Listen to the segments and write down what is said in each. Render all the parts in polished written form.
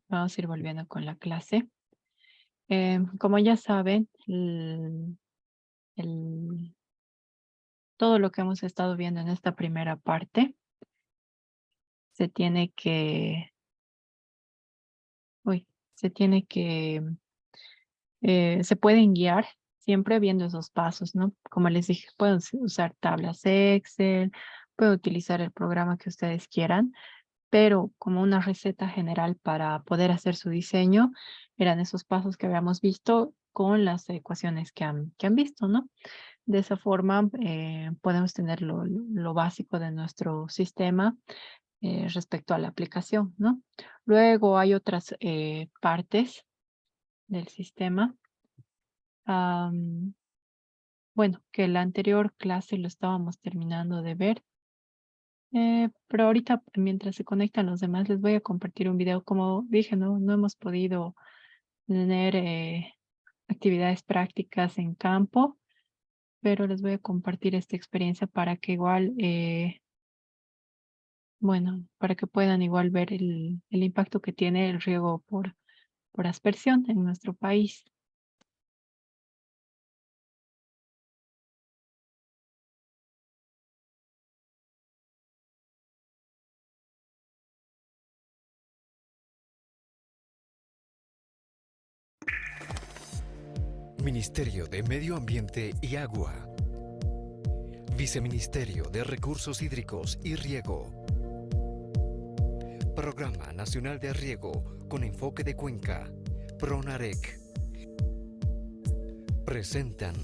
Vamos a ir volviendo con la clase. Como ya saben, el- todo lo que hemos estado viendo en esta primera parte se tiene que, uy, se tiene que, se pueden guiar siempre viendo esos pasos, ¿no? Como les dije, pueden usar tablas Excel, pueden utilizar el programa que ustedes quieran, pero como una receta general para poder hacer su diseño, eran esos pasos que habíamos visto con las ecuaciones que han visto, ¿no? De esa forma, podemos tener lo básico de nuestro sistema respecto a la aplicación, ¿no? Luego hay otras partes del sistema. am, bueno, que la anterior clase lo estábamos terminando de ver, pero ahorita mientras se conectan los demás les voy a compartir un video. Como dije, no hemos podido tener actividades prácticas en campo, pero les voy a compartir esta experiencia para que igual, bueno, para que puedan igual ver el impacto que tiene el riego por aspersión en nuestro país. Ministerio de Medio Ambiente y Agua. Viceministerio de Recursos Hídricos y Riego. Programa Nacional de Riego con enfoque de cuenca. PRONAREC. Presentan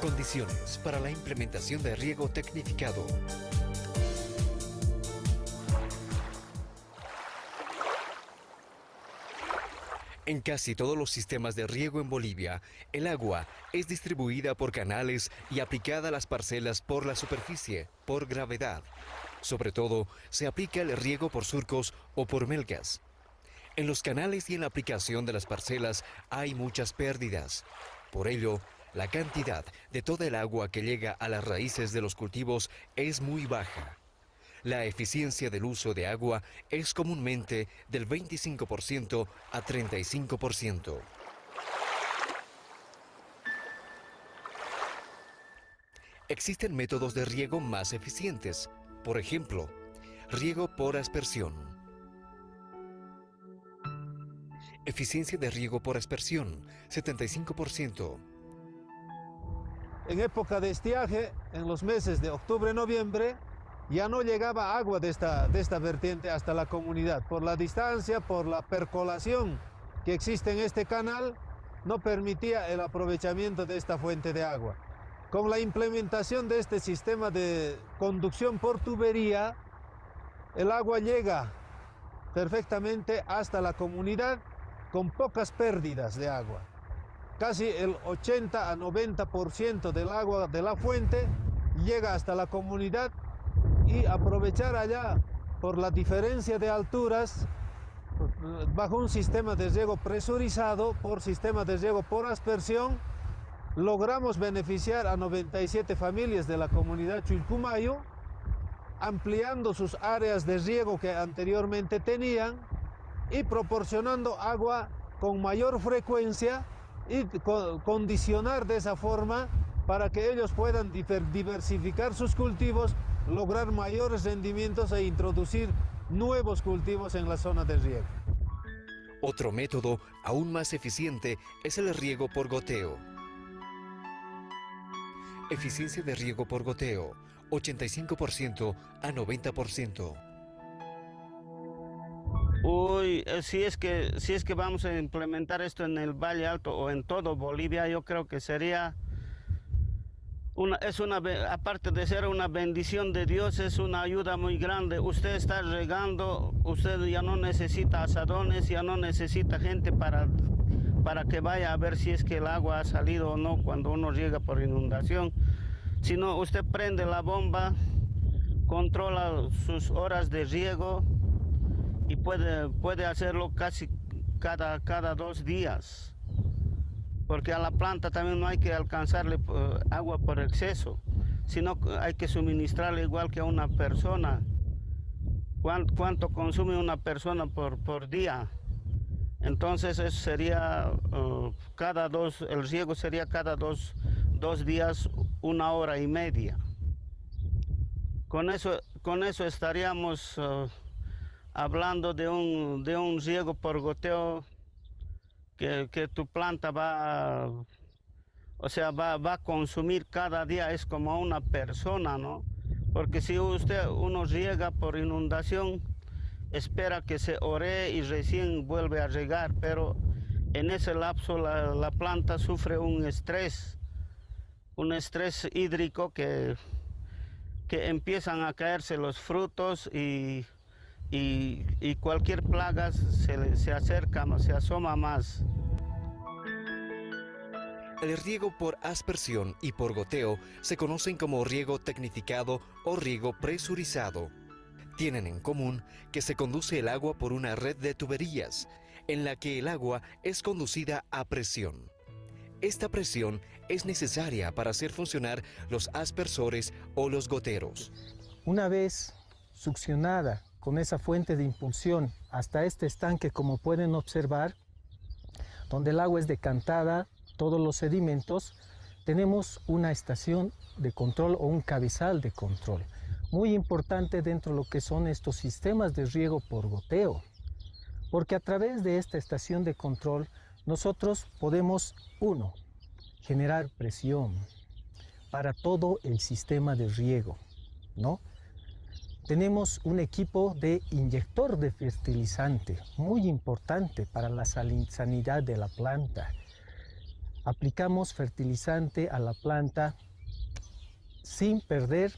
condiciones para la implementación de riego tecnificado. En casi todos los sistemas de riego en Bolivia, el agua es distribuida por canales y aplicada a las parcelas por la superficie, por gravedad. Sobre todo, se aplica el riego por surcos o por melgas. En los canales y en la aplicación de las parcelas hay muchas pérdidas. Por ello, la cantidad de toda el agua que llega a las raíces de los cultivos es muy baja. La eficiencia del uso de agua es comúnmente del 25% a 35%. Existen métodos de riego más eficientes. Por ejemplo, riego por aspersión. Eficiencia de riego por aspersión, 75%. En época de estiaje, en los meses de octubre-noviembre, ya no llegaba agua de esta vertiente hasta la comunidad. Por la distancia, por la percolación que existe en este canal, no permitía el aprovechamiento de esta fuente de agua. Con la implementación de este sistema de conducción por tubería, el agua llega perfectamente hasta la comunidad con pocas pérdidas de agua. Casi el 80 a 90% del agua de la fuente llega hasta la comunidad, y aprovechar allá por la diferencia de alturas bajo un sistema de riego presurizado por sistema de riego por aspersión, logramos beneficiar a 97 familias de la comunidad Chilcumayo, ampliando sus áreas de riego que anteriormente tenían y proporcionando agua con mayor frecuencia y condicionar de esa forma para que ellos puedan diversificar sus cultivos, lograr mayores rendimientos e introducir nuevos cultivos en la zona de riego. Otro método aún más eficiente es el riego por goteo. Eficiencia de riego por goteo, 85% a 90%. Uy, si es que vamos a implementar esto en el Valle Alto o en todo Bolivia, yo creo que sería aparte de ser una bendición de Dios, es una ayuda muy grande. Usted está regando, usted ya no necesita asadones, ya no necesita gente para que vaya a ver si es que el agua ha salido o no cuando uno riega por inundación, sino usted prende la bomba, controla sus horas de riego y puede hacerlo casi cada 2 días, porque a la planta también no hay que alcanzarle agua por exceso, sino que hay que suministrarle igual que a una persona. ¿Cuánto consume una persona por día? Entonces eso sería el riego sería cada dos días, 1 hora y media. Con eso estaríamos hablando de un riego por goteo que tu planta va a consumir cada día, es como una persona, ¿no? Porque si uno riega por inundación, espera que se ore y recién vuelve a regar, pero en ese lapso la planta sufre un estrés hídrico que empiezan a caerse los frutos y cualquier plaga se acerca, se asoma más. El riego por aspersión y por goteo se conocen como riego tecnificado o riego presurizado. Tienen en común que se conduce el agua por una red de tuberías, en la que el agua es conducida a presión. Esta presión es necesaria para hacer funcionar los aspersores o los goteros. Una vez succionada con esa fuente de impulsión hasta este estanque, como pueden observar, donde el agua es decantada, todos los sedimentos, tenemos una estación de control o un cabezal de control. Muy importante dentro de lo que son estos sistemas de riego por goteo, porque a través de esta estación de control nosotros podemos, generar presión para todo el sistema de riego, ¿no? Tenemos un equipo de inyector de fertilizante, muy importante para la sanidad de la planta. Aplicamos fertilizante a la planta sin perder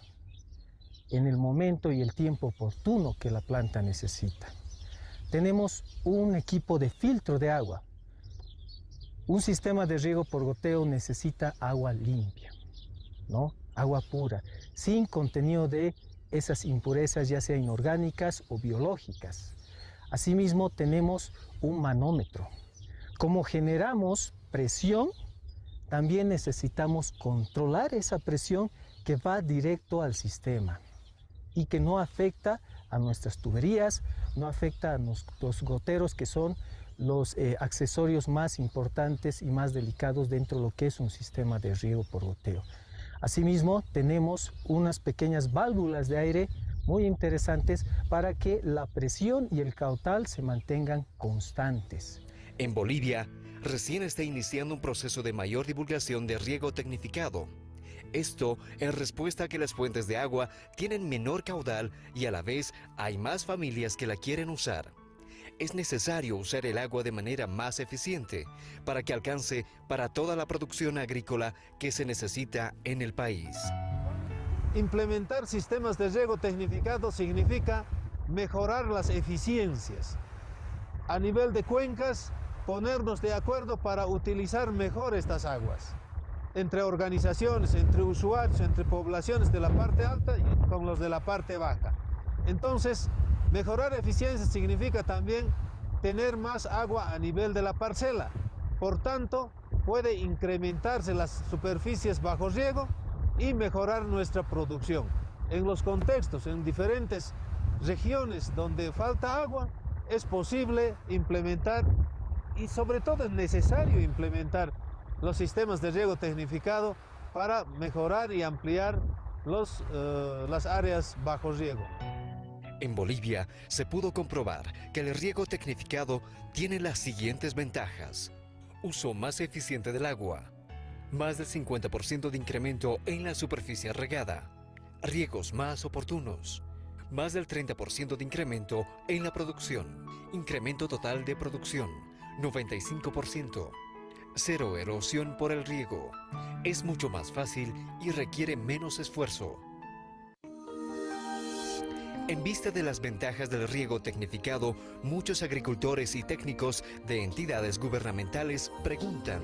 en el momento y el tiempo oportuno que la planta necesita. Tenemos un equipo de filtro de agua. Un sistema de riego por goteo necesita agua limpia, ¿no? Agua pura, sin contenido de esas impurezas, ya sea inorgánicas o biológicas. Asimismo, tenemos un manómetro. Como generamos presión, también necesitamos controlar esa presión que va directo al sistema y que no afecta a nuestras tuberías, no afecta a nuestros goteros, que son los accesorios más importantes y más delicados dentro de lo que es un sistema de riego por goteo. Asimismo, tenemos unas pequeñas válvulas de aire muy interesantes para que la presión y el caudal se mantengan constantes. En Bolivia, recién está iniciando un proceso de mayor divulgación de riego tecnificado. Esto en respuesta a que las fuentes de agua tienen menor caudal y a la vez hay más familias que la quieren usar. Es necesario usar el agua de manera más eficiente para que alcance para toda la producción agrícola que se necesita en el país. Implementar sistemas de riego tecnificado significa mejorar las eficiencias. A nivel de cuencas, ponernos de acuerdo para utilizar mejor estas aguas. Entre organizaciones, entre usuarios, entre poblaciones de la parte alta y con los de la parte baja. Entonces, mejorar eficiencia significa también tener más agua a nivel de la parcela. Por tanto, puede incrementarse las superficies bajo riego y mejorar nuestra producción. En los contextos, en diferentes regiones donde falta agua, es posible implementar y sobre todo es necesario implementar los sistemas de riego tecnificado para mejorar y ampliar las áreas bajo riego. En Bolivia se pudo comprobar que el riego tecnificado tiene las siguientes ventajas: uso más eficiente del agua, más del 50% de incremento en la superficie regada, riegos más oportunos, más del 30% de incremento en la producción, incremento total de producción, 95%, cero erosión por el riego, es mucho más fácil y requiere menos esfuerzo. En vista de las ventajas del riego tecnificado, muchos agricultores y técnicos de entidades gubernamentales preguntan: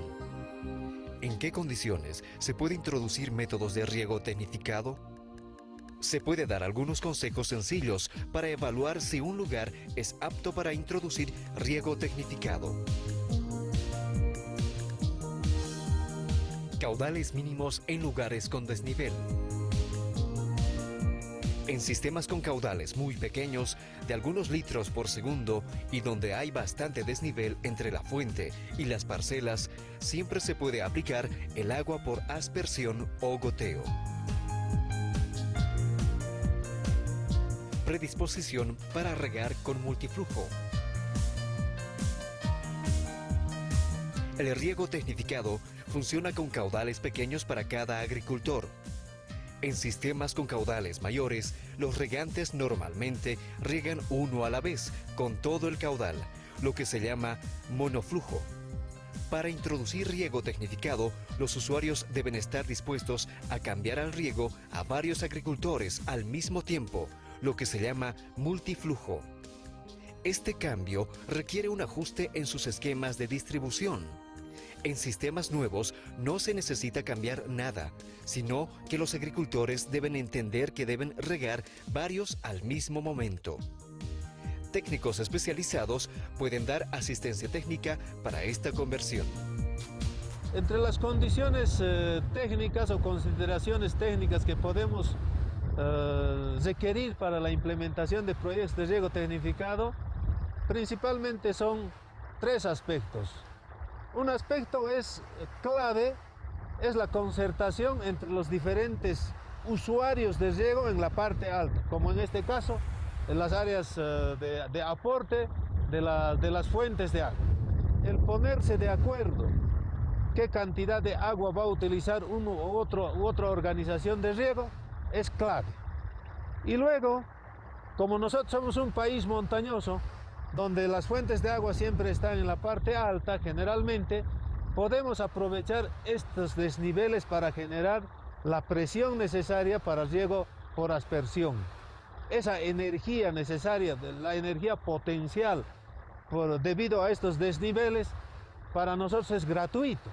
¿en qué condiciones se puede introducir métodos de riego tecnificado? Se puede dar algunos consejos sencillos para evaluar si un lugar es apto para introducir riego tecnificado. Caudales mínimos en lugares con desnivel. En sistemas con caudales muy pequeños, de algunos litros por segundo, y donde hay bastante desnivel entre la fuente y las parcelas, siempre se puede aplicar el agua por aspersión o goteo. Predisposición para regar con multiflujo. El riego tecnificado funciona con caudales pequeños para cada agricultor. En sistemas con caudales mayores, los regantes normalmente riegan uno a la vez con todo el caudal, lo que se llama monoflujo. Para introducir riego tecnificado, los usuarios deben estar dispuestos a cambiar al riego a varios agricultores al mismo tiempo, lo que se llama multiflujo. Este cambio requiere un ajuste en sus esquemas de distribución. En sistemas nuevos no se necesita cambiar nada, sino que los agricultores deben entender que deben regar varios al mismo momento. Técnicos especializados pueden dar asistencia técnica para esta conversión. Entre las condiciones técnicas o consideraciones técnicas que podemos requerir para la implementación de proyectos de riego tecnificado, principalmente son tres aspectos. Un aspecto es clave, es la concertación entre los diferentes usuarios de riego en la parte alta, como en este caso en las áreas de aporte de las fuentes de agua. El ponerse de acuerdo qué cantidad de agua va a utilizar uno u otra organización de riego es clave. Y luego, como nosotros somos un país montañoso, donde las fuentes de agua siempre están en la parte alta, generalmente, podemos aprovechar estos desniveles para generar la presión necesaria para el riego por aspersión. Esa energía necesaria, la energía potencial debido a estos desniveles, para nosotros es gratuito.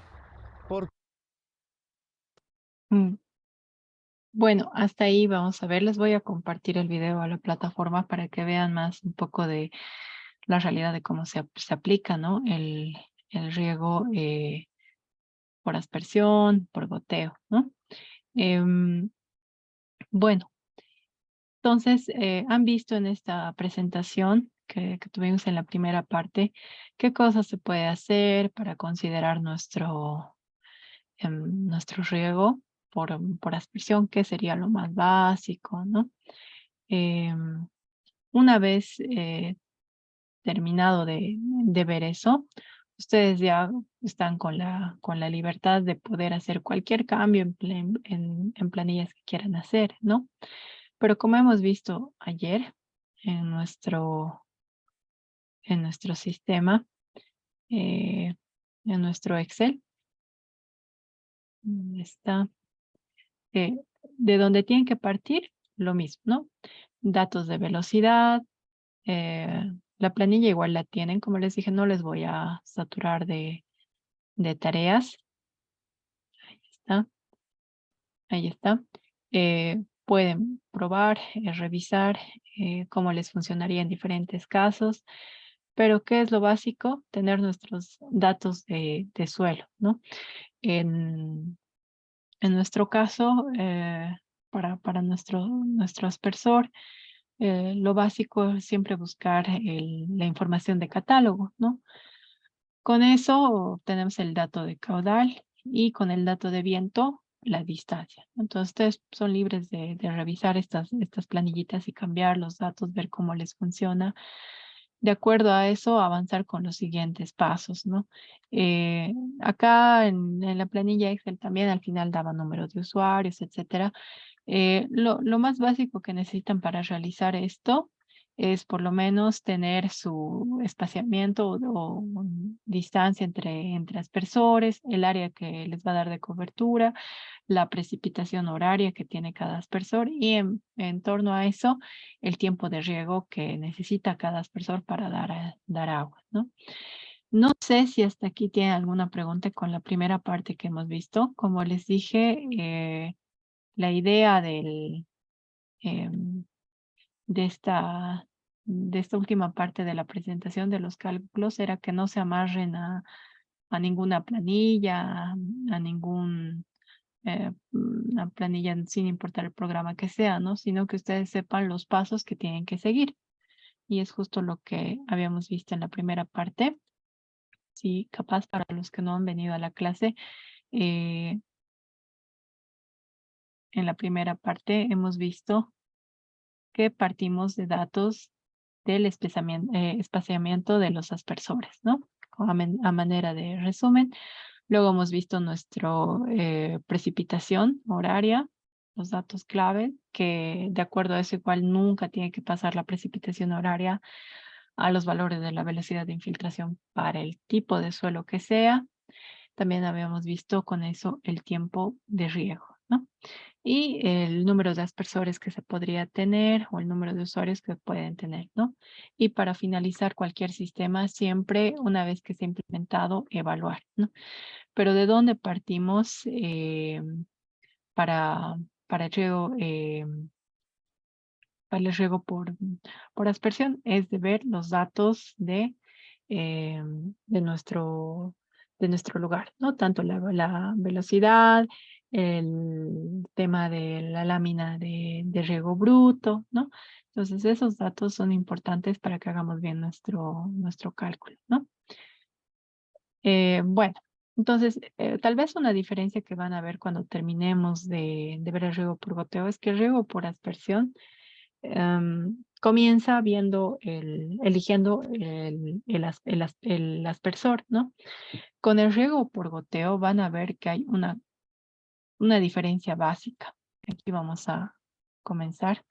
Mm, Bueno, hasta ahí vamos a ver. Les voy a compartir el video a la plataforma para que vean más un poco de la realidad de cómo se aplica, ¿no? El riego por aspersión, por goteo, ¿no? Em, bueno, entonces han visto en esta presentación que tuvimos en la primera parte qué cosas se puede hacer para considerar nuestro riego por aspersión, qué sería lo más básico, ¿no? Em, una vez terminado de ver eso, ustedes ya están con la libertad de poder hacer cualquier cambio en planillas que quieran hacer, ¿no? Pero como hemos visto ayer en nuestro sistema, eh, en nuestro Excel, está de donde tienen que partir, lo mismo, ¿no? Datos de velocidad, la planilla igual la tienen, como les dije, no les voy a saturar de tareas. Ahí está, ahí está. Pueden probar, revisar cómo les funcionaría en diferentes casos, pero ¿qué es lo básico? Tener nuestros datos de suelo, ¿no? En nuestro caso, para nuestro aspersor, lo básico es siempre buscar la información de catálogo, ¿no? Con eso tenemos el dato de caudal y con el dato de viento, la distancia. Entonces, ustedes son libres de revisar estas planillitas y cambiar los datos, ver cómo les funciona. De acuerdo a eso, avanzar con los siguientes pasos, ¿no? Acá en la planilla Excel también al final daba números de usuarios, etcétera. Lo más básico que necesitan para realizar esto es por lo menos tener su espaciamiento o distancia entre aspersores, el área que les va a dar de cobertura, la precipitación horaria que tiene cada aspersor y en torno a eso el tiempo de riego que necesita cada aspersor para dar agua, ¿no? No sé si hasta aquí tienen alguna pregunta con la primera parte que hemos visto. Como les dije, la idea em, de esta última parte de la presentación de los cálculos era que no se amarren a ninguna planilla, a ningún una planilla sin importar el programa que sea, ¿no? Sino que ustedes sepan los pasos que tienen que seguir. Y es justo lo que habíamos visto en la primera parte. Sí, capaz para los que no han venido a la clase, en la primera parte hemos visto que partimos de datos del espaciamiento de los aspersores, ¿no? A manera de resumen. Luego hemos visto nuestra precipitación horaria, los datos clave, que de acuerdo a eso igual nunca tiene que pasar la precipitación horaria a los valores de la velocidad de infiltración para el tipo de suelo que sea. También habíamos visto con eso el tiempo de riego, ¿no? Y el número de aspersores que se podría tener o el número de usuarios que pueden tener, ¿no? Y para finalizar cualquier sistema, siempre una vez que se ha implementado, evaluar, ¿no? Pero ¿de dónde partimos para, para el riego, para el riego por aspersión? Es de ver los datos de nuestro lugar, ¿no? Tanto la velocidad, el tema de la lámina de riego bruto, ¿no? Entonces, esos datos son importantes para que hagamos bien nuestro cálculo, ¿no? Bueno, entonces, tal vez una diferencia que van a ver cuando terminemos de ver el riego por goteo es que el riego por aspersión comienza eligiendo el aspersor, ¿no? Con el riego por goteo van a ver que hay una diferencia básica. Aquí vamos a comenzar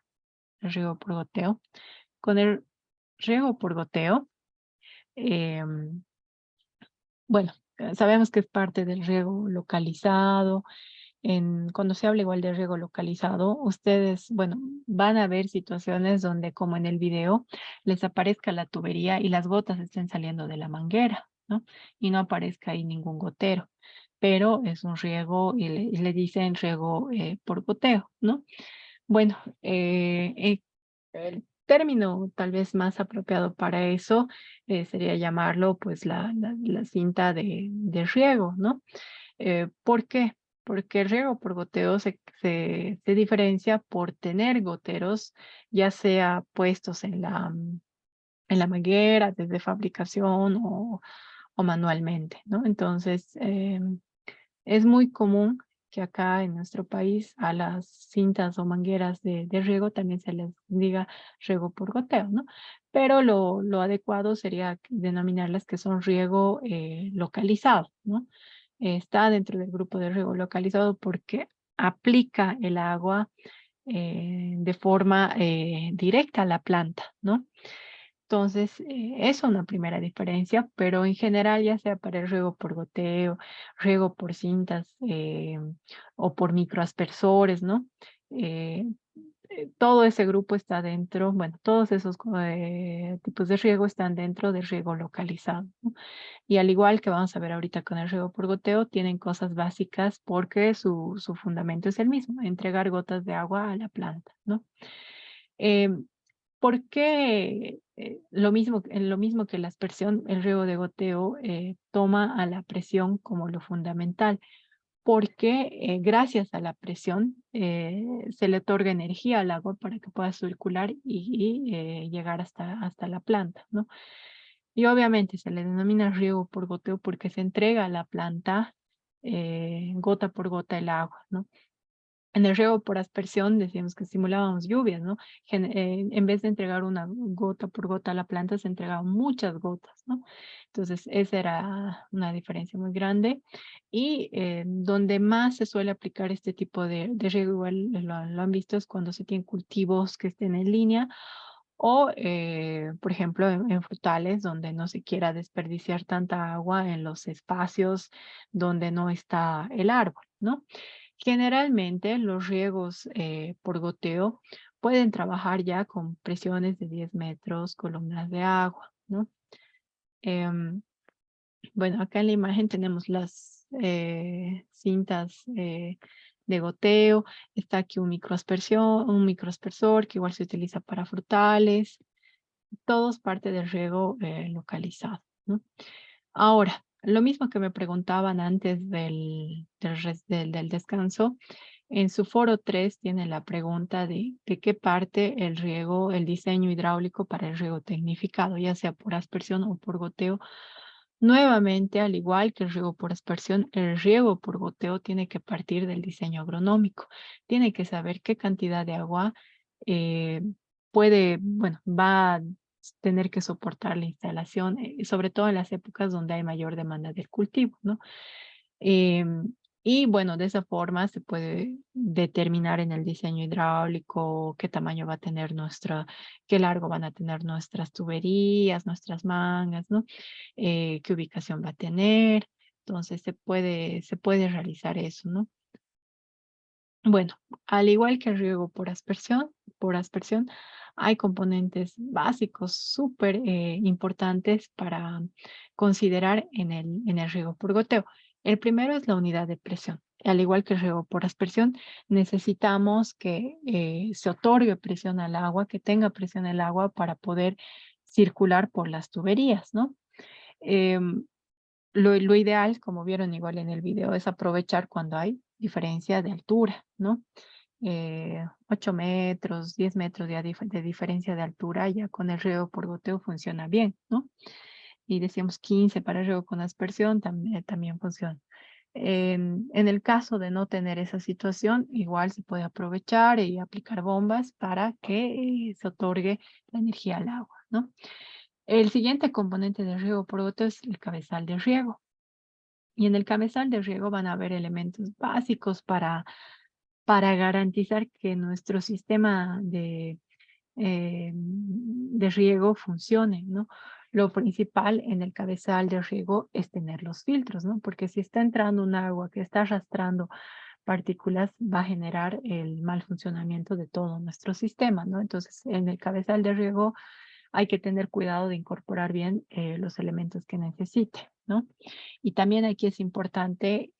el riego por goteo. Con el riego por goteo, em, bueno, sabemos que es parte del riego localizado. Cuando se habla igual de riego localizado, ustedes, bueno, van a ver situaciones donde, como en el video, les aparezca la tubería y las gotas estén saliendo de la manguera, ¿no? Y no aparezca ahí ningún gotero, pero es un riego y le dicen riego por goteo, ¿no? Bueno, el término tal vez más apropiado para eso sería llamarlo pues la cinta de riego, ¿no? ¿Por qué? Porque el riego por goteo se diferencia por tener goteros, ya sea puestos en la manguera, desde fabricación o manualmente, ¿no? Entonces, es muy común que acá en nuestro país a las cintas o mangueras de riego también se les diga riego por goteo, ¿no? Pero lo adecuado sería denominarlas que son riego localizado, ¿no? Está dentro del grupo de riego localizado porque aplica el agua de forma directa a la planta, ¿no? Entonces, es una primera diferencia, pero en general, ya sea para el riego por goteo, riego por cintas o por microaspersores, ¿no? Eh, todo ese grupo está dentro, bueno, todos esos tipos de riego están dentro del riego localizado, ¿no? Y al igual que vamos a ver ahorita con el riego por goteo, tienen cosas básicas porque su fundamento es el mismo, entregar gotas de agua a la planta, ¿no? Em, ¿Por qué lo mismo que la aspersión, el riego de goteo toma a la presión como lo fundamental? Porque gracias a la presión se le otorga energía al agua para que pueda circular y llegar hasta la planta, ¿no? Y obviamente se le denomina riego por goteo porque se entrega a la planta gota por gota el agua, ¿no? En el riego por aspersión decíamos que simulábamos lluvias, ¿no? En vez de entregar una gota por gota a la planta, se entregaban muchas gotas, ¿no? Entonces, esa era una diferencia muy grande. Y donde más se suele aplicar este tipo de riego, igual lo han visto, es cuando se tienen cultivos que estén en línea o, por ejemplo, en frutales, donde no se quiera desperdiciar tanta agua en los espacios donde no está el árbol, ¿no? Generalmente los riegos por goteo pueden trabajar ya con presiones de 10 metros, columnas de agua, ¿no? Em, bueno, acá en la imagen tenemos las cintas de goteo. Está aquí un microaspersor que igual se utiliza para frutales. Todos parte del riego localizado, ¿no? Ahora, Lo mismo que me preguntaban antes del descanso, en su foro 3 tiene la pregunta de qué parte el riego, el diseño hidráulico para el riego tecnificado, ya sea por aspersión o por goteo. Nuevamente, al igual que el riego por aspersión, el riego por goteo tiene que partir del diseño agronómico. Tiene que saber qué cantidad de agua eh, bueno, va a tener que soportar la instalación, sobre todo en las épocas donde hay mayor demanda del cultivo, ¿no? Em, y bueno, de esa forma se puede determinar en el diseño hidráulico qué tamaño va a tener qué largo van a tener nuestras tuberías, nuestras mangas, ¿no? Qué ubicación va a tener. Entonces se puede realizar eso, ¿no? Bueno, al igual que el riego por aspersión, hay componentes básicos súper importantes para considerar en el riego por goteo. El primero es la unidad de presión. Al igual que el riego por aspersión, necesitamos que se otorgue presión al agua, que tenga presión el agua para poder circular por las tuberías, ¿no? Em, lo ideal, como vieron igual en el video, es aprovechar cuando hay diferencia de altura, ¿no? 8 metros, 10 metros ya de diferencia de altura, ya con el riego por goteo funciona bien, ¿no? Y decíamos 15 para el riego con aspersión, también funciona. En el caso de no tener esa situación, igual se puede aprovechar y aplicar bombas para que se otorgue la energía al agua, ¿no? El siguiente componente de riego por goteo es el cabezal de riego. Y en el cabezal de riego van a haber elementos básicos para garantizar que nuestro sistema de riego funcione, ¿no? Lo principal en el cabezal de riego es tener los filtros, ¿no? Porque si está entrando un agua que está arrastrando partículas, va a generar el mal funcionamiento de todo nuestro sistema, ¿no? Entonces, en el cabezal de riego hay que tener cuidado de incorporar bien los elementos que necesite, ¿no? Y también aquí es importante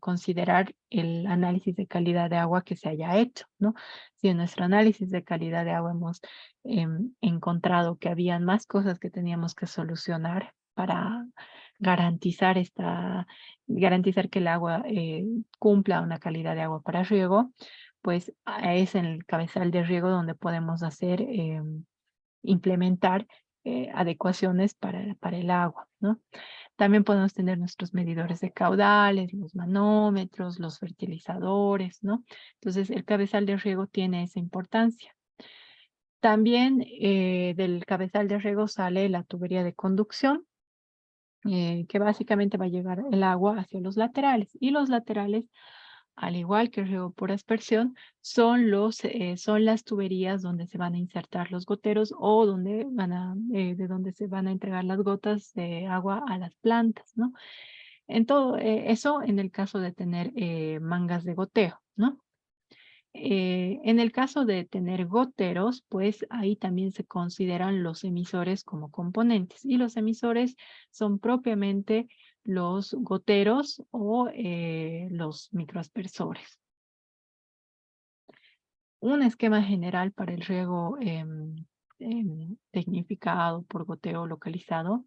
considerar el análisis de calidad de agua que se haya hecho, ¿no? Si en nuestro análisis de calidad de agua hemos encontrado que habían más cosas que teníamos que solucionar para garantizar garantizar que el agua cumpla una calidad de agua para riego, pues es en el cabezal de riego donde podemos hacer implementar adecuaciones para el agua, ¿no? También podemos tener nuestros medidores de caudales, los manómetros, los fertilizadores, ¿no? Entonces, el cabezal de riego tiene esa importancia. También del cabezal de riego sale la tubería de conducción, que básicamente va a llevar el agua hacia los laterales. Y los laterales, al igual que el riego por aspersión, son las tuberías donde se van a insertar los goteros o de donde se van a entregar las gotas de agua a las plantas, ¿no? En todo eso en el caso de tener mangas de goteo, ¿no? En el caso de tener goteros, pues ahí también se consideran los emisores como componentes y los emisores son propiamente los goteros o los microaspersores. Un esquema general para el riego tecnificado por goteo localizado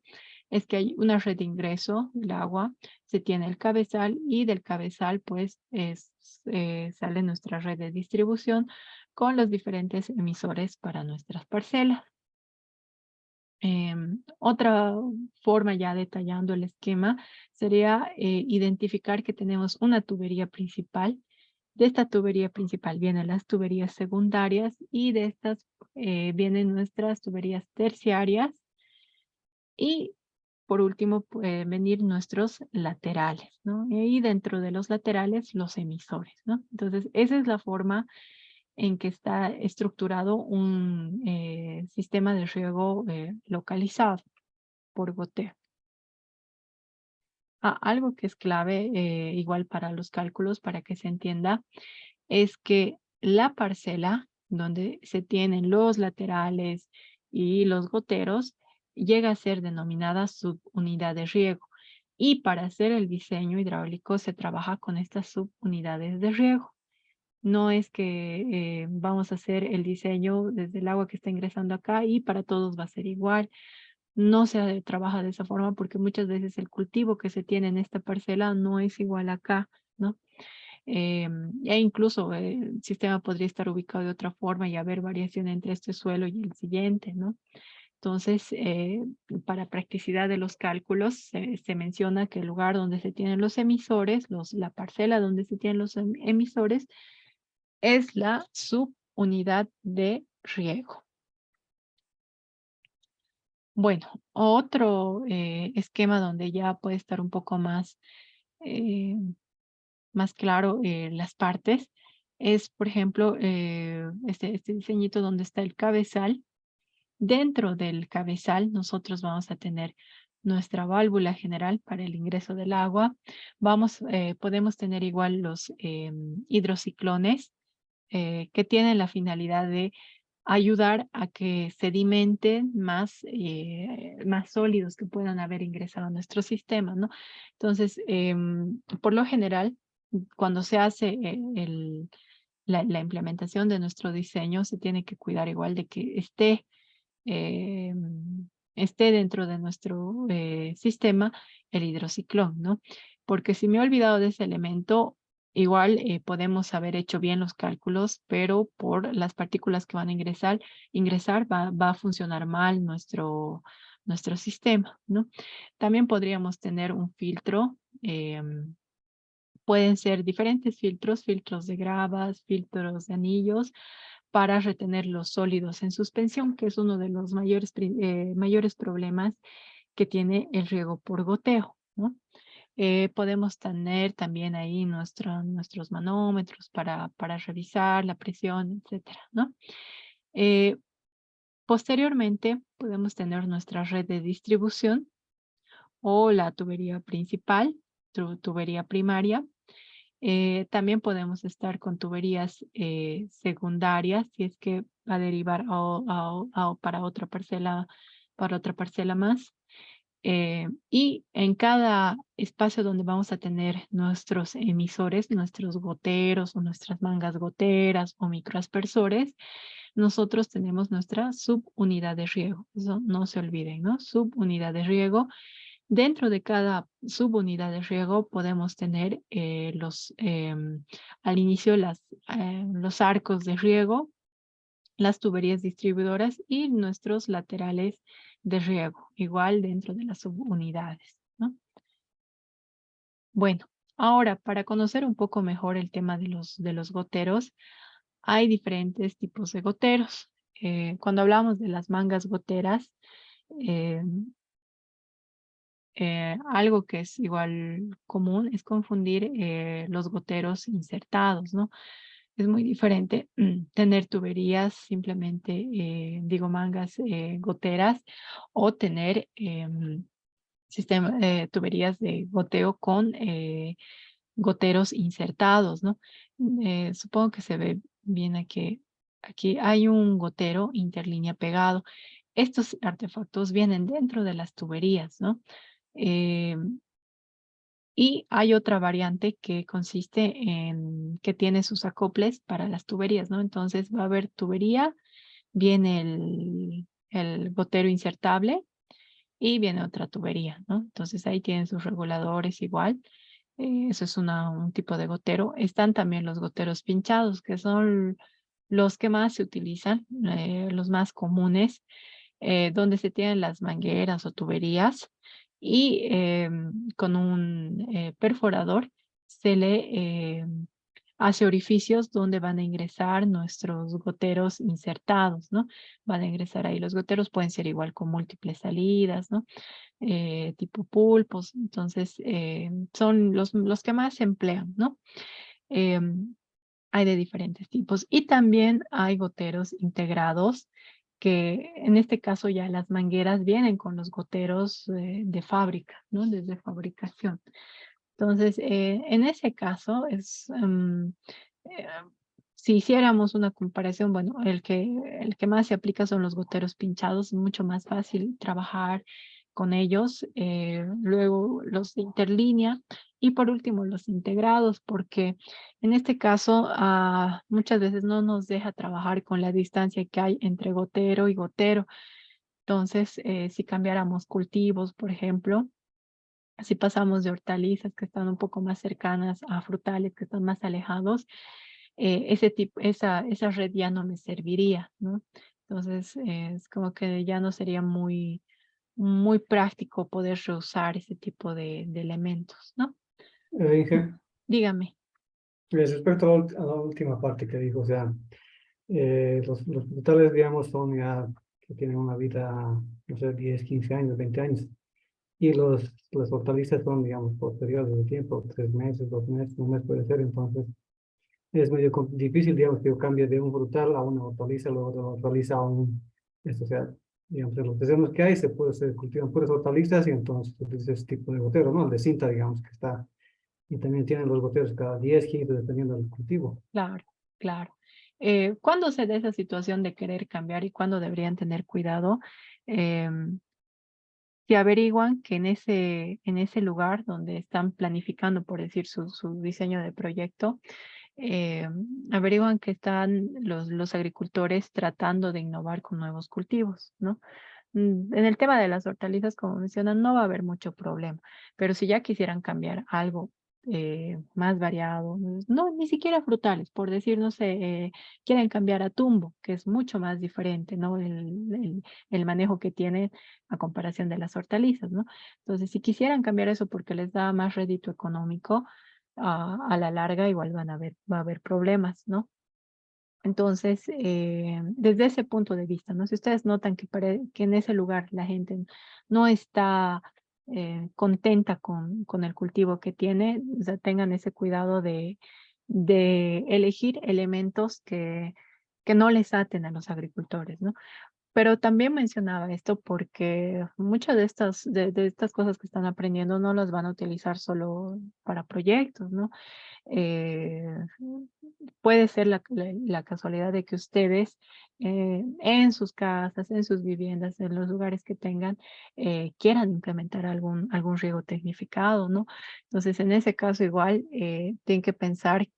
es que hay una red de ingreso del agua, se tiene el cabezal y del cabezal pues sale nuestra red de distribución con los diferentes emisores para nuestras parcelas. Otra forma ya detallando el esquema sería identificar que tenemos una tubería principal. De esta tubería principal vienen las tuberías secundarias y de estas vienen nuestras tuberías terciarias y por último pueden venir nuestros laterales, ¿no? Y dentro de los laterales los emisores, ¿no? Entonces esa es la forma en que está estructurado un sistema de riego localizado por goteo. Algo que es clave igual para los cálculos, para que se entienda, es que la parcela donde se tienen los laterales y los goteros llega a ser denominada subunidad de riego. Y para hacer el diseño hidráulico se trabaja con estas subunidades de riego. No es que vamos a hacer el diseño desde el agua que está ingresando acá y para todos va a ser igual, no se trabaja de esa forma porque muchas veces el cultivo que se tiene en esta parcela no es igual acá, ¿no? E incluso el sistema podría estar ubicado de otra forma y haber variación entre este suelo y el siguiente, ¿no? Entonces, para practicidad de los cálculos, se menciona que el lugar donde se tienen los emisores, la parcela donde se tienen los emisores, es la subunidad de riego. Bueno, otro esquema donde ya puede estar un poco eh, más claro las partes es, por ejemplo, este diseñito donde está el cabezal. Dentro del cabezal nosotros vamos a tener nuestra válvula general para el ingreso del agua. Podemos tener igual los hidrociclones que tienen la finalidad de ayudar a que sedimenten más sólidos que puedan haber ingresado a nuestro sistema, ¿no? Entonces, por lo general, cuando se hace la implementación de nuestro diseño, se tiene que cuidar igual de que eh, esté dentro de nuestro sistema el hidrociclón, ¿no? Porque si me he olvidado de ese elemento, igual podemos haber hecho bien los cálculos, pero por las partículas que van a ingresar va a funcionar mal nuestro sistema, ¿no? También podríamos tener un filtro. Pueden ser diferentes filtros de gravas, filtros de anillos, para retener los sólidos en suspensión, que es uno de los mayores problemas que tiene el riego por goteo, ¿no? Podemos tener también ahí nuestros manómetros para revisar la presión, etcétera, ¿no? Eh, Posteriormente, podemos tener nuestra red de distribución o la tubería principal, tubería primaria. También podemos estar con tuberías secundarias si es que va a derivar para otra parcela más. Y en cada espacio donde vamos a tener nuestros emisores, nuestros goteros o nuestras mangas goteras o microaspersores, nosotros tenemos nuestra subunidad de riego. Eso no se olviden, ¿no? Subunidad de riego. Dentro de cada subunidad de riego podemos tener al inicio los arcos de riego, las tuberías distribuidoras y nuestros laterales de riego, igual dentro de las subunidades, ¿no? Bueno, ahora para conocer un poco mejor el tema de los goteros, hay diferentes tipos de goteros. Cuando hablamos de las mangas goteras, eh, algo que es igual común es confundir los goteros insertados, ¿no? Es muy diferente tener tuberías, simplemente, digo, mangas goteras, o tener tuberías de goteo con goteros insertados, ¿no? Supongo que se ve bien aquí. Aquí hay un gotero interlínea pegado. Estos artefactos vienen dentro de las tuberías, ¿no? Eh, y hay otra variante que consiste en que tiene sus acoples para las tuberías, ¿no? Entonces va a haber tubería, viene el gotero insertable y viene otra tubería, ¿no? Entonces ahí tienen sus reguladores igual. Eso es un tipo de gotero. Están también los goteros pinchados, que son los que más se utilizan, los más comunes, donde se tienen las mangueras o tuberías y con un perforador se le hace orificios donde van a ingresar nuestros goteros insertados, ¿no? Van a ingresar ahí. Los goteros pueden ser igual con múltiples salidas, ¿no? Tipo pulpos, entonces son los que más se emplean, ¿no? Hay de diferentes tipos y también hay goteros integrados que en este caso ya las mangueras vienen con los goteros de fábrica, ¿no? Desde fabricación. Entonces, en ese caso eh, si hiciéramos una comparación, bueno, el que más se aplica son los goteros pinchados, es mucho más fácil trabajar con ellos. Luego los de interlínea y por último los integrados, porque en este caso muchas veces no nos deja trabajar con la distancia que hay entre gotero y gotero. Entonces, si cambiáramos cultivos, por ejemplo, si pasamos de hortalizas que están un poco más cercanas a frutales que están más alejados, esa red ya no me serviría, ¿no? Entonces, es como que ya no sería muy práctico poder reusar ese tipo de elementos, ¿no? Inge, Dígame. respecto a la última parte que dijo, o sea, los frutales, digamos, son ya que tienen una vida, no sé, 10, 15 años, 20 años. Y las hortalizas son, digamos, por periodos de tiempo, 3 meses, 2 meses, un mes puede ser. Entonces, es medio difícil, digamos, que yo cambie de un frutal a una hortaliza, luego de una hortaliza a esto, o sea, digamos, en los terrenos que hay se cultivan puras hortalizas y entonces se utiliza ese tipo de gotero, ¿no? El de cinta, digamos, que está, y también tienen los goteros cada 10, 15, dependiendo del cultivo. Claro, claro. ¿Cuándo se da esa situación de querer cambiar y cuándo deberían tener cuidado? Em, si averiguan que en ese lugar donde están planificando, por decir, su diseño de proyecto, averiguan que están los agricultores tratando de innovar con nuevos cultivos, ¿no? En el tema de las hortalizas, como mencionan, no va a haber mucho problema, pero si ya quisieran cambiar algo más variado, no, ni siquiera frutales, por decir, no sé, quieren cambiar a tumbo, que es mucho más diferente, ¿no? El manejo que tiene a comparación de las hortalizas, ¿no? Entonces, si quisieran cambiar eso porque les da más rédito económico, a la larga igual va a haber problemas, ¿no? Entonces, desde ese punto de vista, ¿no? Si ustedes notan que en ese lugar la gente no está contenta con el cultivo que tiene, o sea, tengan ese cuidado de elegir elementos que no les aten a los agricultores, ¿no? Pero también mencionaba esto porque muchas de estas cosas que están aprendiendo no las van a utilizar solo para proyectos, ¿no? Eh, puede ser la casualidad de que ustedes en sus casas, en sus viviendas, en los lugares que tengan, quieran implementar algún riego tecnificado, ¿no? Entonces, en ese caso igual tienen que pensar,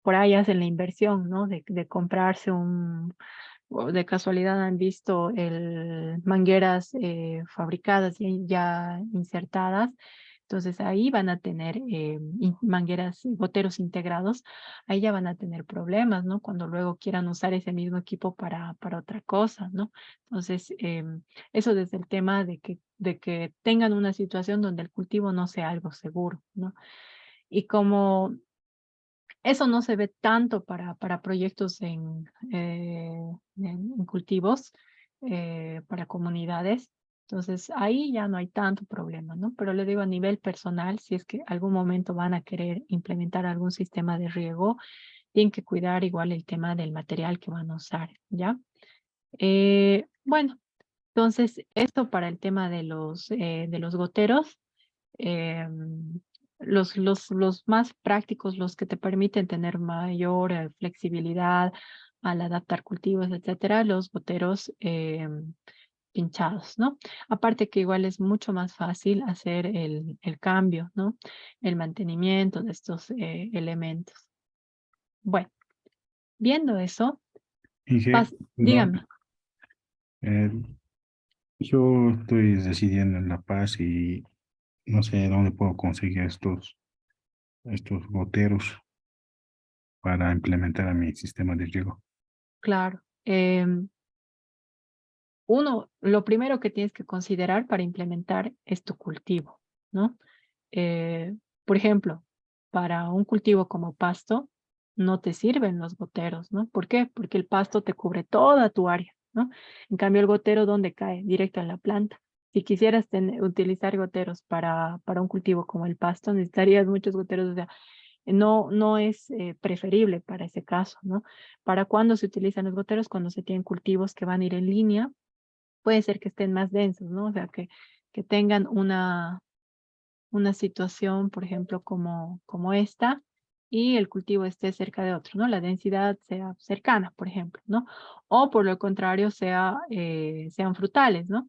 por ahí hacen la inversión, ¿no? De comprarse o de casualidad han visto mangueras fabricadas ya insertadas. Entonces ahí van a tener mangueras, goteros integrados, ahí ya van a tener problemas, ¿no? Cuando luego quieran usar ese mismo equipo para otra cosa, ¿no? Entonces, eso desde el tema de que tengan una situación donde el cultivo no sea algo seguro, ¿no? Y como eso no se ve tanto para proyectos en cultivos, para comunidades. Entonces, ahí ya no hay tanto problema, ¿no? Pero le digo a nivel personal, si es que algún momento van a querer implementar algún sistema de riego, tienen que cuidar igual el tema del material que van a usar, ¿ya? Bueno, entonces, esto para el tema de los goteros. em, los más prácticos, los que te permiten tener mayor flexibilidad al adaptar cultivos, etcétera, los goteros pinchados, ¿no? Aparte que igual es mucho más fácil hacer el cambio, ¿no? El mantenimiento de estos elementos. Bueno, viendo eso, Inge, dígame. perdón, eh, yo estoy residiendo en La Paz y no sé dónde puedo conseguir estos goteros para implementar a mi sistema de riego. Claro. Lo primero que tienes que considerar para implementar es tu cultivo, ¿no? Eh, por ejemplo, para un cultivo como pasto, no te sirven los goteros, ¿no? ¿Por qué? Porque el pasto te cubre toda tu área, ¿no? En cambio, el gotero, ¿dónde cae? Directo en la planta. Si quisieras utilizar goteros para un cultivo como el pasto, necesitarías muchos goteros, o sea, no es preferible para ese caso, ¿no? ¿Para cuándo se utilizan los goteros? Cuando se tienen cultivos que van a ir en línea, puede ser que estén más densos, ¿no? O sea, que tengan una situación, por ejemplo, como esta, y el cultivo esté cerca de otro, ¿no? La densidad sea cercana, por ejemplo, ¿no? O por lo contrario, sean frutales, ¿no?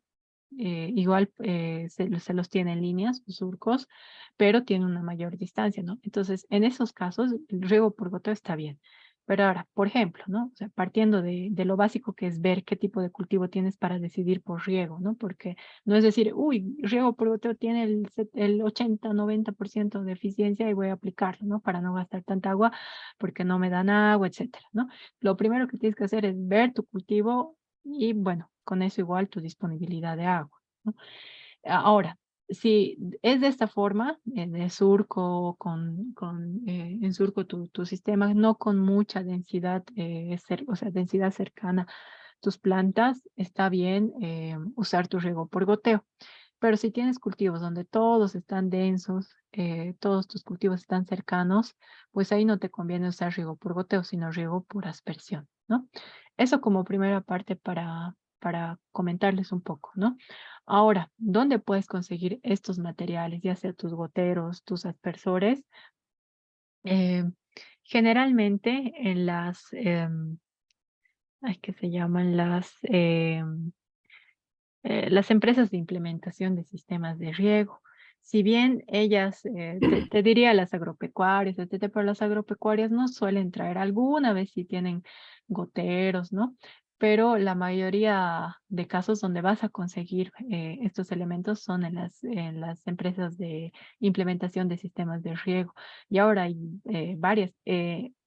Igual se los tiene en líneas, los surcos, pero tiene una mayor distancia, ¿no? Entonces, en esos casos, el riego por goteo está bien. Pero ahora, por ejemplo, ¿no? O sea, partiendo de lo básico que es ver qué tipo de cultivo tienes para decidir por riego, ¿no? Porque no es decir, uy, riego por goteo tiene el 80, 90% de eficiencia y voy a aplicarlo, ¿no? Para no gastar tanta agua porque no me dan agua, etcétera, ¿no? Lo primero que tienes que hacer es ver tu cultivo y, bueno, con eso igual tu disponibilidad de agua, ¿no? Ahora, si es de esta forma, de surco, en surco tu sistema, no con mucha densidad, o sea, densidad cercana a tus plantas, está bien usar tu riego por goteo. Pero si tienes cultivos donde todos están densos, todos tus cultivos están cercanos, pues ahí no te conviene usar riego por goteo, sino riego por aspersión, ¿no? Eso como primera parte para comentarles un poco, ¿no? Ahora, ¿dónde puedes conseguir estos materiales, ya sea tus goteros, tus aspersores? Eh, generalmente en ¿qué se llaman? Las empresas de implementación de sistemas de riego. Si bien ellas, te diría las agropecuarias, etcétera, pero las agropecuarias no suelen traer, alguna vez si tienen goteros, ¿no? Pero la mayoría de casos donde vas a conseguir estos elementos son en las empresas de implementación de sistemas de riego. Y ahora hay varias.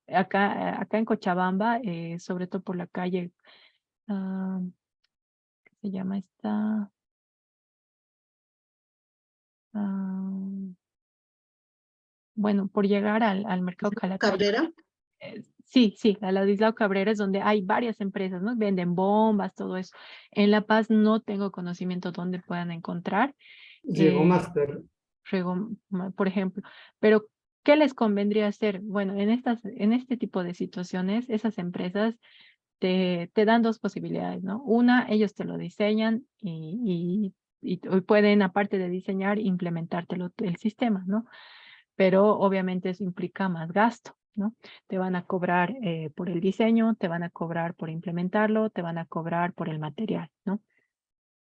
Acá en Cochabamba, sobre todo por la calle, ah, ¿qué se llama esta? Ah, bueno, por llegar al mercado Calatayud. Cabrera. Sí, sí, a Ladislao Cabrera es donde hay varias empresas, ¿no? Venden bombas, todo eso. En La Paz no tengo conocimiento dónde puedan encontrar. Riego Master. Por ejemplo. Pero, ¿qué les convendría hacer? Bueno, en este tipo de situaciones, esas empresas te dan dos posibilidades, ¿no? Una, ellos te lo diseñan y pueden, aparte de diseñar, implementártelo el sistema, ¿no? Pero obviamente eso implica más gasto, ¿no? Te van a cobrar por el diseño, te van a cobrar por implementarlo, te van a cobrar por el material, ¿no?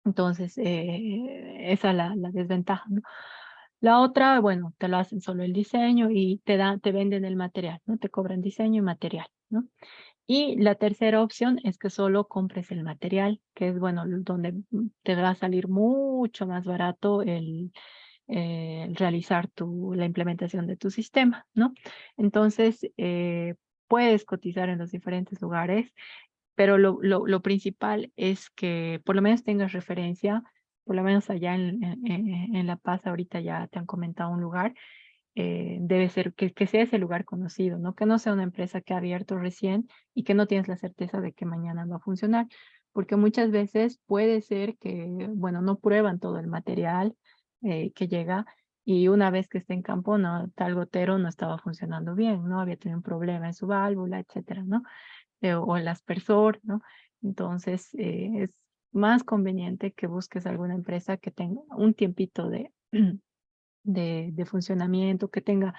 Entonces, esa es la desventaja, ¿no? La otra, bueno, te lo hacen solo el diseño y te venden el material, ¿no? Te cobran diseño y material, ¿no? Y la tercera opción es que solo compres el material, que es, bueno, donde te va a salir mucho más barato realizar la implementación de tu sistema, ¿no? Entonces, puedes cotizar en los diferentes lugares, pero lo principal es que por lo menos tengas referencia, por lo menos allá en La Paz, ahorita ya te han comentado un lugar, debe ser que sea ese lugar conocido, ¿no? Que no sea una empresa que ha abierto recién y que no tienes la certeza de que mañana va a funcionar, porque muchas veces puede ser que, bueno, no prueban todo el material que llega y una vez que esté en campo, no, tal gotero no estaba funcionando bien, ¿no? Había tenido un problema en su válvula, etcétera, ¿no? O el aspersor, ¿no? Entonces, es más conveniente que busques alguna empresa que tenga un tiempito de funcionamiento, que tenga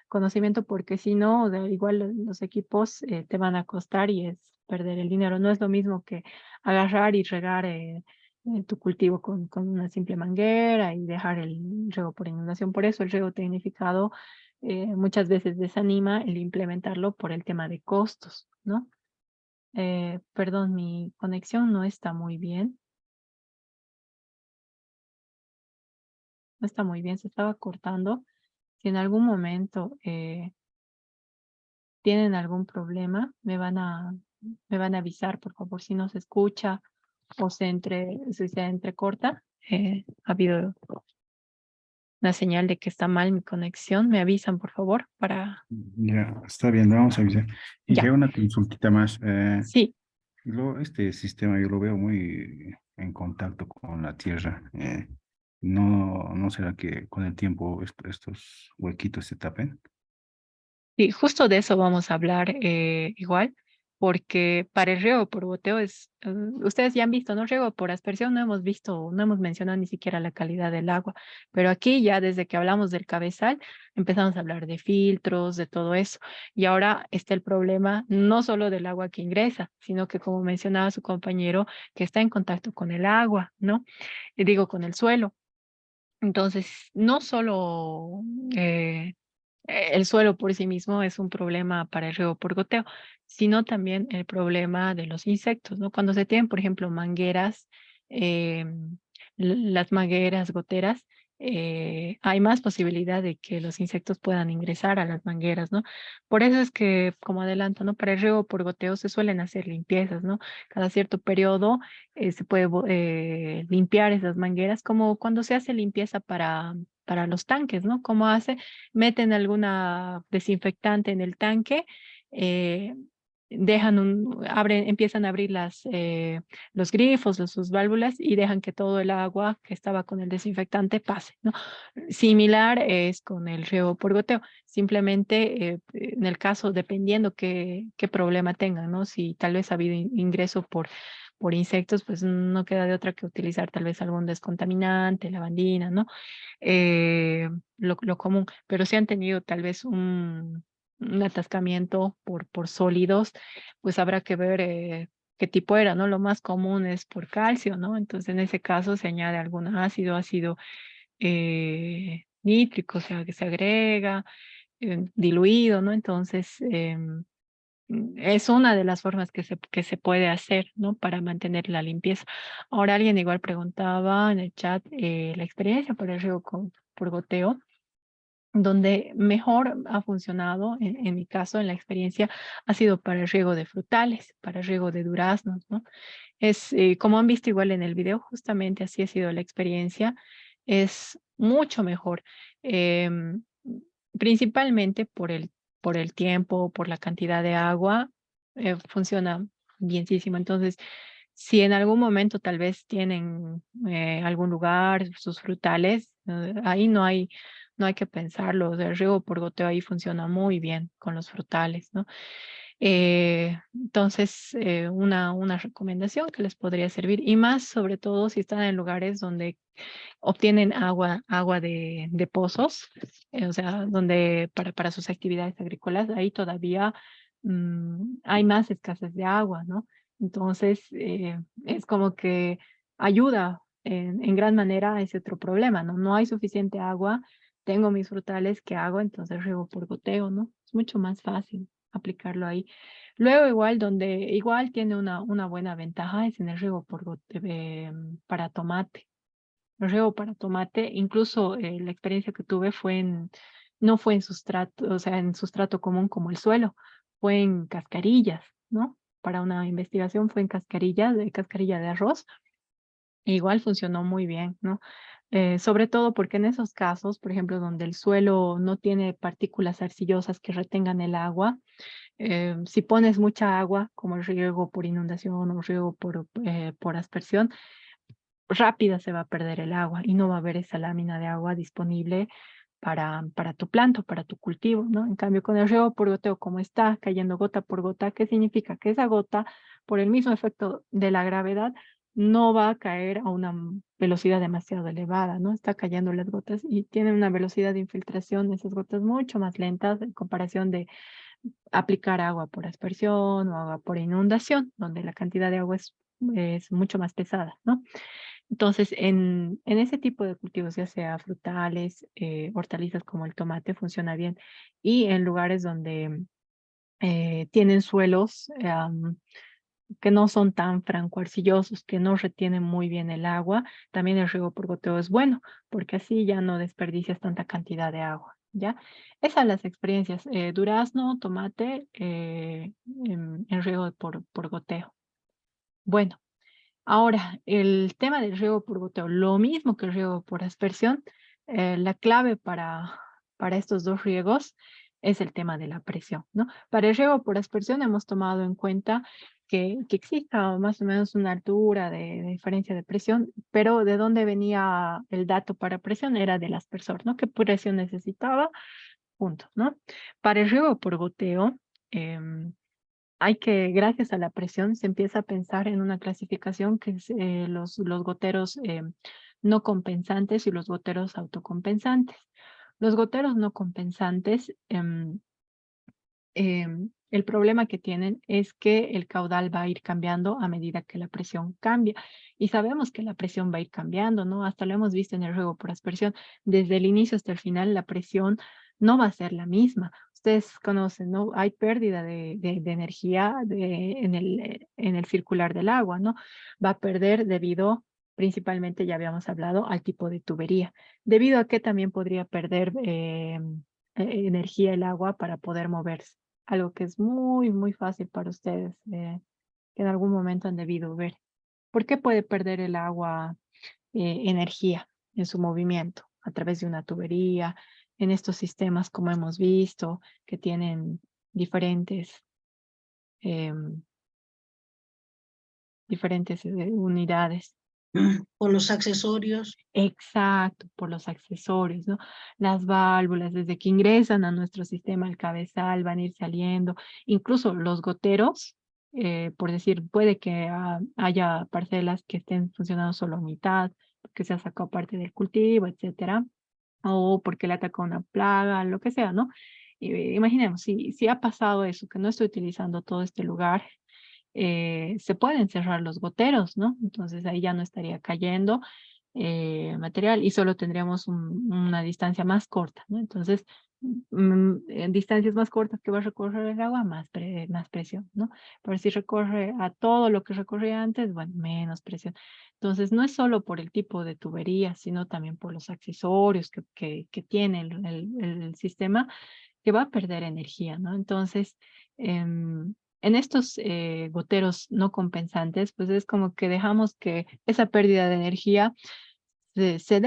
conocimiento, porque si no, igual los equipos te van a costar y es perder el dinero. No es lo mismo que agarrar y regar tu cultivo con una simple manguera y dejar el riego por inundación. Por eso el riego tecnificado muchas veces desanima el implementarlo por el tema de costos, ¿no? Perdón, mi conexión no está muy bien. No está muy bien, se estaba cortando. Si en algún momento tienen algún problema, me van a avisar, por favor, si no se escucha o si se entrecorta. Ha habido una señal de que está mal mi conexión. Me avisan, por favor, para... Ya, está bien, vamos a avisar. Y Ya, ya una consultita más. sí. Este sistema yo lo veo muy en contacto con la tierra. ¿No será que con el tiempo estos huequitos se tapen? Sí, justo de eso vamos a hablar igual, porque para el riego por goteo ustedes ya han visto, ¿no? Riego por aspersión no hemos visto, no hemos mencionado ni siquiera la calidad del agua, pero aquí ya desde que hablamos del cabezal empezamos a hablar de filtros, de todo eso, y ahora está el problema no solo del agua que ingresa, sino que como mencionaba su compañero, que está en contacto con el agua, ¿no? Digo, con el suelo. Entonces, no solo el suelo por sí mismo es un problema para el riego por goteo, sino también el problema de los insectos, ¿no? Cuando se tienen, por ejemplo, mangueras, las mangueras goteras, hay más posibilidad de que los insectos puedan ingresar a las mangueras, ¿no? Por eso es que, como adelanto, ¿no? Para el riego por goteo se suelen hacer limpiezas, ¿no? Cada cierto periodo se puede limpiar esas mangueras, como cuando se hace limpieza para los tanques, ¿no? Como hace, meten alguna desinfectante en el tanque, eh, empiezan a abrir los grifos, sus válvulas y dejan que todo el agua que estaba con el desinfectante pase, ¿no? Similar es con el riego por goteo. Simplemente en el caso, dependiendo qué problema tengan, ¿no? Si tal vez ha habido ingreso por insectos, pues no queda de otra que utilizar tal vez algún descontaminante, lavandina, ¿no? Lo común, pero si han tenido tal vez un atascamiento por sólidos, pues habrá que ver qué tipo era, ¿no? Lo más común es por calcio, ¿no? Entonces en ese caso se añade algún ácido nítrico, o sea, que se agrega, diluido, ¿no? Entonces es una de las formas que se puede hacer, ¿no? Para mantener la limpieza. Ahora alguien igual preguntaba en el chat la experiencia por el riego por goteo, donde mejor ha funcionado, en mi caso, en la experiencia, ha sido para el riego de frutales, para el riego de duraznos, ¿no? Como han visto igual en el video, justamente así ha sido la experiencia, es mucho mejor, em, principalmente por el tiempo, por la cantidad de agua, funciona bienísimo. Entonces, si en algún momento tal vez tienen algún lugar, sus frutales, ahí no hay que pensarlo. O sea, el riego por goteo ahí funciona muy bien con los frutales, ¿no? Entonces, una recomendación que les podría servir, y más sobre todo si están en lugares donde obtienen agua de pozos, o sea, donde para sus actividades agrícolas, ahí todavía hay más escasez de agua, ¿no? Entonces, es como que ayuda en gran manera a ese otro problema, ¿no? No hay suficiente agua, tengo mis frutales, ¿qué hago? Entonces riego por goteo, ¿no? Es mucho más fácil aplicarlo ahí. Luego igual, donde igual tiene una buena ventaja es en el riego para tomate. El riego para tomate, incluso la experiencia que tuve no fue en sustrato, o sea, en sustrato común como el suelo, fue en cascarillas, ¿no? Para una investigación fue en cascarilla de arroz. E igual funcionó muy bien, ¿no? Sobre todo porque en esos casos, por ejemplo, donde el suelo no tiene partículas arcillosas que retengan el agua, si pones mucha agua, como el riego por inundación o riego por aspersión, rápida se va a perder el agua y no va a haber esa lámina de agua disponible para tu planto, para tu cultivo, ¿no? En cambio, con el riego por goteo, como está cayendo gota por gota, ¿qué significa? Que esa gota, por el mismo efecto de la gravedad, no va a caer a una velocidad demasiado elevada, ¿no? Está cayendo las gotas y tienen una velocidad de infiltración de esas gotas mucho más lentas en comparación de aplicar agua por aspersión o agua por inundación, donde la cantidad de agua es mucho más pesada, ¿no? Entonces, en ese tipo de cultivos, ya sea frutales, hortalizas como el tomate, funciona bien. Y en lugares donde tienen suelos que no son tan francoarcillosos, que no retienen muy bien el agua, también el riego por goteo es bueno, porque así ya no desperdicias tanta cantidad de agua, ¿ya? Esas las experiencias. Durazno, tomate, en riego por goteo. Bueno. Ahora, el tema del riego por goteo, lo mismo que el riego por aspersión, la clave para estos dos riegos es el tema de la presión, ¿no? Para el riego por aspersión hemos tomado en cuenta que exista más o menos una altura de diferencia de presión, pero ¿de dónde venía el dato para presión? Era del aspersor, ¿no? ¿Qué presión necesitaba? Punto, ¿no? Para el riego por goteo, gracias a la presión, se empieza a pensar en una clasificación que es los goteros no compensantes y los goteros autocompensantes. Los goteros no compensantes, el problema que tienen es que el caudal va a ir cambiando a medida que la presión cambia. Y sabemos que la presión va a ir cambiando, ¿no? Hasta lo hemos visto en el riego por aspersión. Desde el inicio hasta el final, la presión no va a ser la misma. Ustedes conocen, ¿no? Hay pérdida de energía en el circular del agua, ¿no? Va a perder debido, principalmente, ya habíamos hablado, al tipo de tubería. Debido a que también podría perder energía el agua para poder moverse. Algo que es muy, muy fácil para ustedes, que en algún momento han debido ver. ¿Por qué puede perder el agua energía en su movimiento a través de una tubería, en estos sistemas como hemos visto, que tienen diferentes, em, diferentes unidades? Por los accesorios. Exacto, por los accesorios, ¿no? Las válvulas, desde que ingresan a nuestro sistema, el cabezal, van a ir saliendo, incluso los goteros, por decir, puede que haya parcelas que estén funcionando solo a mitad, porque se ha sacado parte del cultivo, etcétera, o porque le atacó una plaga, lo que sea, ¿no? Imaginemos, si ha pasado eso, que no estoy utilizando todo este lugar, se pueden cerrar los goteros, ¿no? Entonces ahí ya no estaría cayendo material y solo tendríamos una distancia más corta, ¿no? Entonces, en distancias más cortas que va a recorrer el agua, más presión, ¿no? Pero si recorre a todo lo que recorría antes, bueno, menos presión. Entonces, no es solo por el tipo de tubería, sino también por los accesorios que tiene el sistema, que va a perder energía, ¿no? Entonces, en estos goteros no compensantes, pues es como que dejamos que esa pérdida de energía se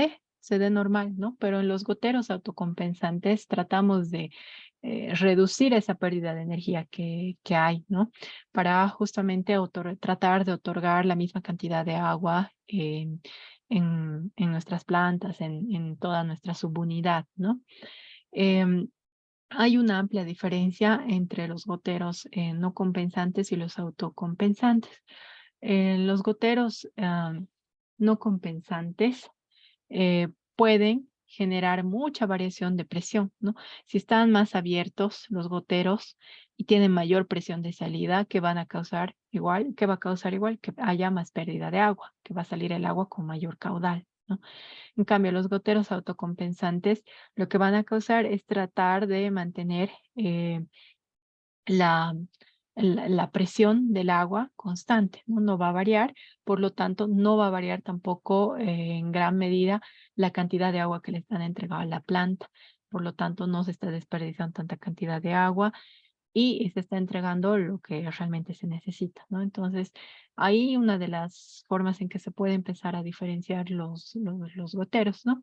dé normal, ¿no? Pero en los goteros autocompensantes tratamos de reducir esa pérdida de energía que hay, ¿no? Para justamente tratar de otorgar la misma cantidad de agua en nuestras plantas, en toda nuestra subunidad, ¿no? Em, Hay una amplia diferencia entre los goteros no compensantes y los autocompensantes. Los goteros no compensantes pueden generar mucha variación de presión, ¿no? Si están más abiertos los goteros y tienen mayor presión de salida, que van a causar igual, que va a causar igual que haya más pérdida de agua, que va a salir el agua con mayor caudal, ¿no? En cambio, los goteros autocompensantes lo que van a causar es tratar de mantener la, la presión del agua constante, ¿no? No va a variar, por lo tanto, no va a variar tampoco en gran medida la cantidad de agua que le están entregando a la planta. Por lo tanto, no se está desperdiciando tanta cantidad de agua y se está entregando lo que realmente se necesita, ¿no? Entonces, ahí una de las formas en que se puede empezar a diferenciar los goteros, ¿no?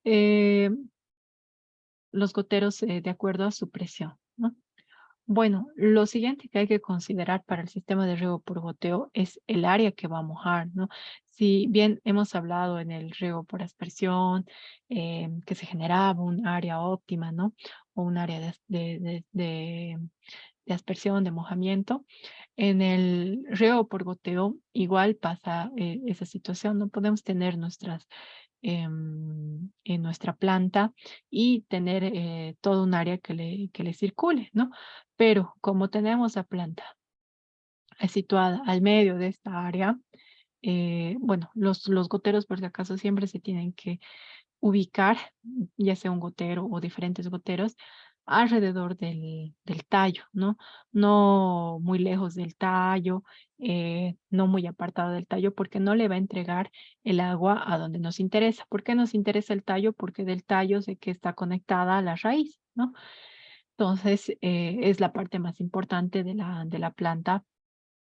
Eh, los goteros de acuerdo a su presión, ¿no? Bueno, lo siguiente que hay que considerar para el sistema de riego por goteo es el área que va a mojar, ¿no? Si bien hemos hablado en el riego por aspersión, que se generaba un área óptima, ¿no? O un área de aspersión, de mojamiento. En el riego por goteo igual pasa esa situación, no podemos tener en nuestra planta y tener todo un área que le circule, ¿no? Pero como tenemos la planta situada al medio de esta área, bueno, los goteros por si acaso siempre se tienen que ubicar, ya sea un gotero o diferentes goteros, alrededor del tallo, ¿no? No muy lejos del tallo, no muy apartado del tallo, porque no le va a entregar el agua a donde nos interesa. ¿Por qué nos interesa el tallo? Porque del tallo sé que está conectada a la raíz, ¿no? Entonces, es la parte más importante de la planta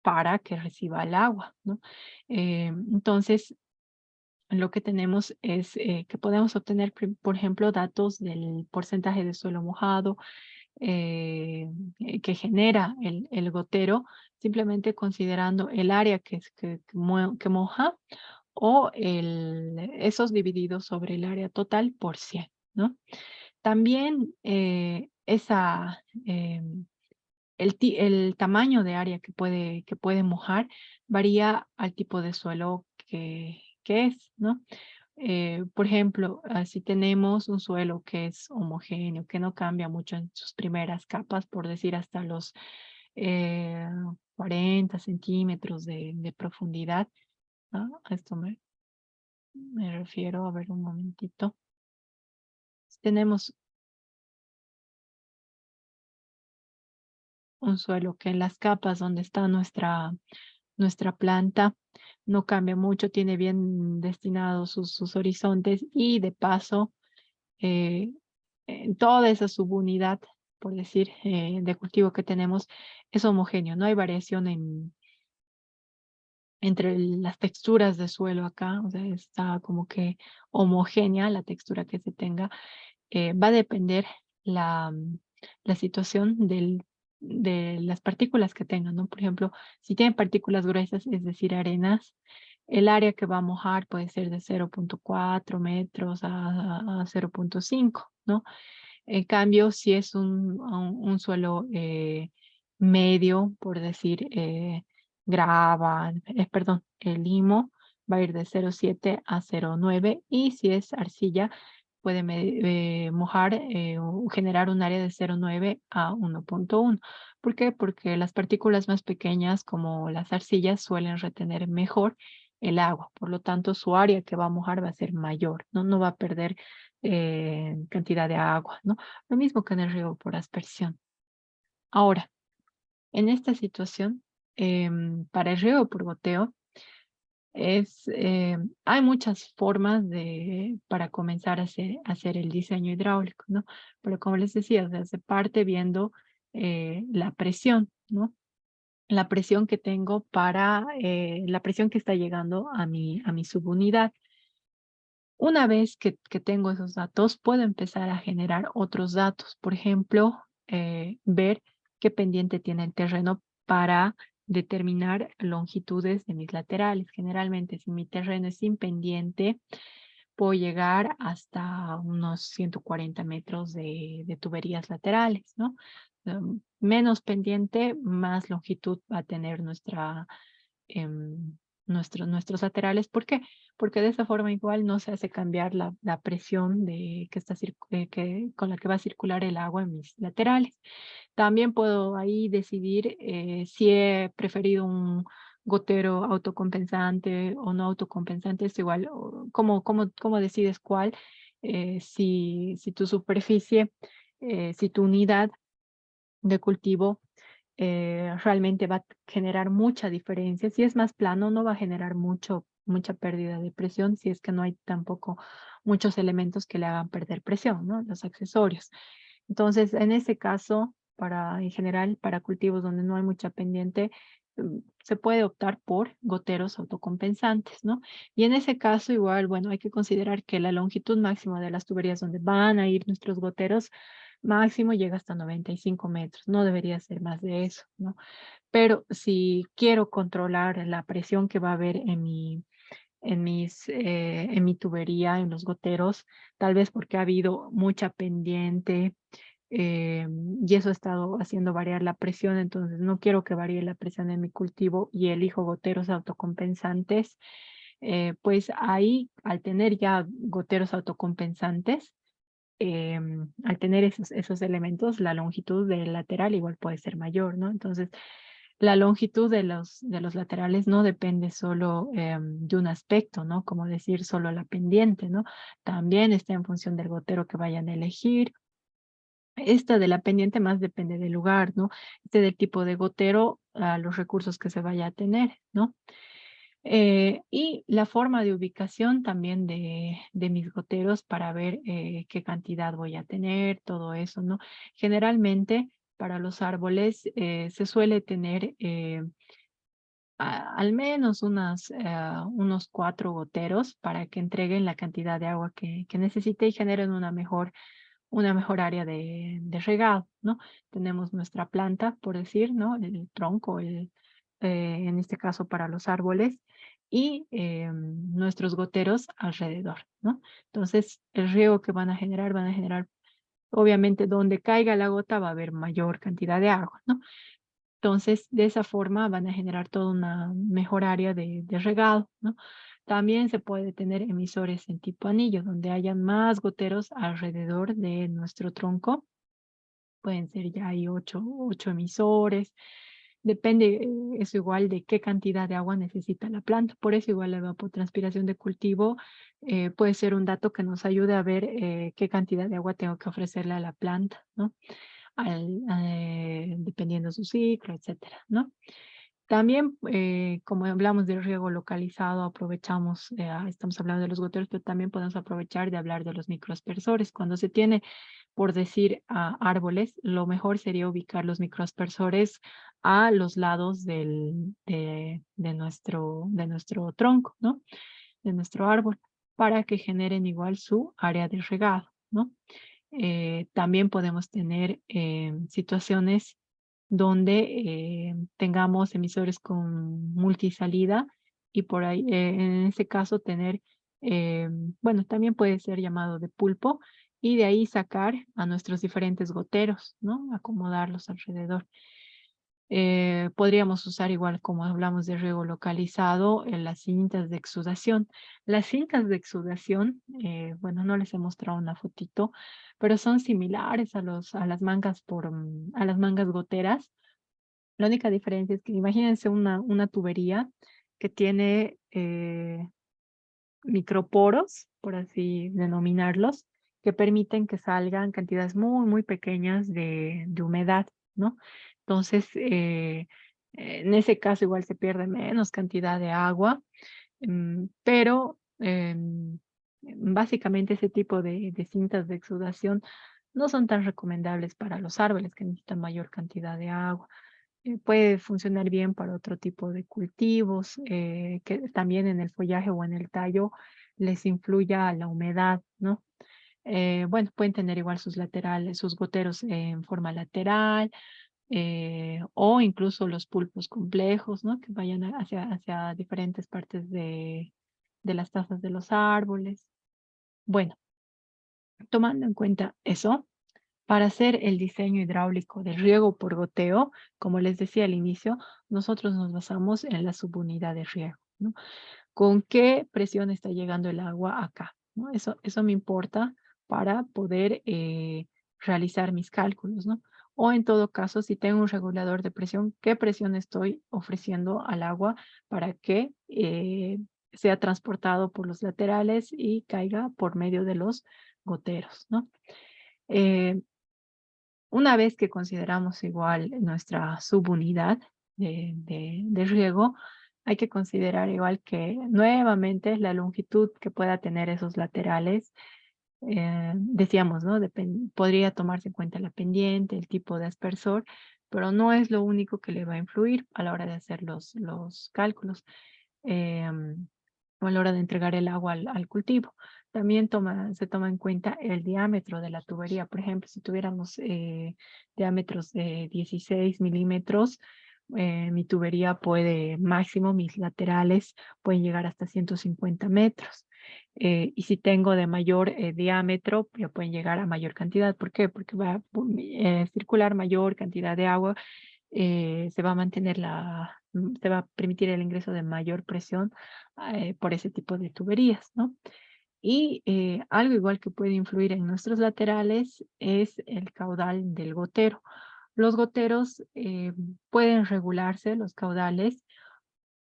para que reciba el agua, ¿no? Entonces, lo que tenemos es que podemos obtener, por ejemplo, datos del porcentaje de suelo mojado que genera el gotero, simplemente considerando el área que moja o esos divididos sobre el área total por 100, ¿no? También el tamaño de área que puede mojar varía al tipo de suelo que es, ¿no? Por ejemplo, si tenemos un suelo que es homogéneo, que no cambia mucho en sus primeras capas, por decir hasta los eh, 40 centímetros de profundidad, ¿no? A esto me refiero, a ver un momentito. Si tenemos un suelo que en las capas donde está nuestra planta no cambia mucho, tiene bien destinados sus horizontes y de paso eh, en toda esa subunidad, por decir, de cultivo que tenemos es homogéneo, no hay variación entre las texturas de suelo acá, o sea, está como que homogénea la textura que se tenga. Va a depender la situación de las partículas que tengan, ¿no? Por ejemplo, si tienen partículas gruesas, es decir, arenas, el área que va a mojar puede ser de 0.4 metros a 0.5, ¿no? En cambio, si es un suelo medio, por decir, grava, perdón, el limo va a ir de 0.7 a 0.9 y si es arcilla puede mojar o generar un área de 0.9 a 1.1. ¿Por qué? Porque las partículas más pequeñas como las arcillas suelen retener mejor el agua, por lo tanto su área que va a mojar va a ser mayor, no, no va a perder cantidad de agua, ¿no? Lo mismo que en el riego por aspersión. Ahora, en esta situación, para el riego por goteo, hay muchas formas para comenzar a hacer el diseño hidráulico, ¿no? Pero como les decía, o sea, se parte viendo la presión, ¿no? La presión que tengo la presión que está llegando a mi subunidad. Una vez que tengo esos datos, puedo empezar a generar otros datos. Por ejemplo, ver qué pendiente tiene el terreno para determinar longitudes de mis laterales. Generalmente, si mi terreno es sin pendiente, puedo llegar hasta unos 140 metros de tuberías laterales, ¿no? Menos pendiente, más longitud va a tener em, nuestros laterales. ¿Por qué? Porque de esa forma igual no se hace cambiar la presión con la que va a circular el agua en mis laterales. También puedo ahí decidir si he preferido un gotero autocompensante o no autocompensante, es igual, ¿cómo decides cuál? Si tu superficie, si tu unidad de cultivo realmente va a generar mucha diferencia. Si es más plano, no va a generar mucha pérdida de presión, si es que no hay tampoco muchos elementos que le hagan perder presión, ¿no? Los accesorios. Entonces, en ese caso, en general, para cultivos donde no hay mucha pendiente, se puede optar por goteros autocompensantes, ¿no? Y en ese caso, igual, bueno, hay que considerar que la longitud máxima de las tuberías donde van a ir nuestros goteros máximo llega hasta 95 metros, no debería ser más de eso, ¿no? Pero si quiero controlar la presión que va a haber en mi tubería, en los goteros, tal vez porque ha habido mucha pendiente y eso ha estado haciendo variar la presión, entonces no quiero que varíe la presión en mi cultivo y elijo goteros autocompensantes, pues ahí al tener ya goteros autocompensantes, al tener esos elementos, la longitud del lateral igual puede ser mayor, ¿no? Entonces, la longitud de los laterales no depende solo de un aspecto, ¿no? Como decir solo la pendiente, ¿no? También está en función del gotero que vayan a elegir. Esta de la pendiente más depende del lugar, ¿no? Del tipo de gotero, a los recursos que se vaya a tener, ¿no? Y la forma de ubicación también de mis goteros para ver qué cantidad voy a tener, todo eso, ¿no? Generalmente para los árboles se suele tener al menos unos 4 goteros para que entreguen la cantidad de agua que necesite y generen una mejor área de regado, ¿no? Tenemos nuestra planta, por decir, ¿no? El tronco, en este caso para los árboles, y nuestros goteros alrededor, ¿no? Entonces, el riego que van a generar, obviamente, donde caiga la gota va a haber mayor cantidad de agua, ¿no? Entonces, de esa forma van a generar toda una mejor área de regado, ¿no? También se puede tener emisores en tipo anillo, donde haya más goteros alrededor de nuestro tronco. Pueden ser ya hay ocho emisores. Depende, eso igual de qué cantidad de agua necesita la planta. Por eso igual la evapotranspiración de cultivo puede ser un dato que nos ayude a ver qué cantidad de agua tengo que ofrecerle a la planta, ¿no? dependiendo su ciclo, etcétera, ¿no? También, como hablamos de riego localizado, aprovechamos, estamos hablando de los goteros, pero también podemos aprovechar de hablar de los microaspersores. Cuando se tiene, por decir, árboles, lo mejor sería ubicar los microaspersores a los lados de nuestro tronco, ¿no? De nuestro árbol, para que generen igual su área de regado, ¿no? También podemos tener situaciones donde tengamos emisores con multisalida y por ahí, en ese caso, tener, bueno, también puede ser llamado de pulpo y de ahí sacar a nuestros diferentes goteros, ¿no? Acomodarlos alrededor. Podríamos usar igual como hablamos de riego localizado, las cintas de exudación. Las cintas de exudación, bueno, no les he mostrado una fotito, pero son similares a las mangas a las mangas goteras. La única diferencia es que imagínense una tubería que tiene microporos, por así denominarlos, que permiten que salgan cantidades muy, muy pequeñas de humedad, ¿no? Entonces, en ese caso igual se pierde menos cantidad de agua, pero básicamente ese tipo de cintas de exudación no son tan recomendables para los árboles que necesitan mayor cantidad de agua. Puede funcionar bien para otro tipo de cultivos, que también en el follaje o en el tallo les influya la humedad, ¿no? Bueno, pueden tener igual sus laterales, sus goteros en forma lateral, o incluso los pulpos complejos, ¿no? Que vayan hacia diferentes partes de las tasas de los árboles. Bueno, tomando en cuenta eso, para hacer el diseño hidráulico del riego por goteo, como les decía al inicio, nosotros nos basamos en la subunidad de riego, ¿no? ¿Con qué presión está llegando el agua acá? ¿No? Eso me importa para poder realizar mis cálculos, ¿no? O en todo caso, si tengo un regulador de presión, ¿qué presión estoy ofreciendo al agua para que sea transportado por los laterales y caiga por medio de los goteros, ¿no? Eh, una vez que consideramos igual nuestra subunidad de riego, hay que considerar igual que nuevamente la longitud que pueda tener esos laterales. Decíamos, ¿no? Podría tomarse en cuenta la pendiente, el tipo de aspersor, pero no es lo único que le va a influir a la hora de hacer los cálculos. O a la hora de entregar el agua al cultivo. También se toma en cuenta el diámetro de la tubería. Por ejemplo, si tuviéramos diámetros de 16 milímetros, mi tubería máximo, mis laterales pueden llegar hasta 150 metros. Y si tengo de mayor diámetro, ya pueden llegar a mayor cantidad. ¿Por qué? Porque va a circular mayor cantidad de agua, se va a mantener se va a permitir el ingreso de mayor presión por ese tipo de tuberías, ¿no? Y algo igual que puede influir en nuestros laterales es el caudal del gotero. Los goteros pueden regularse, los caudales,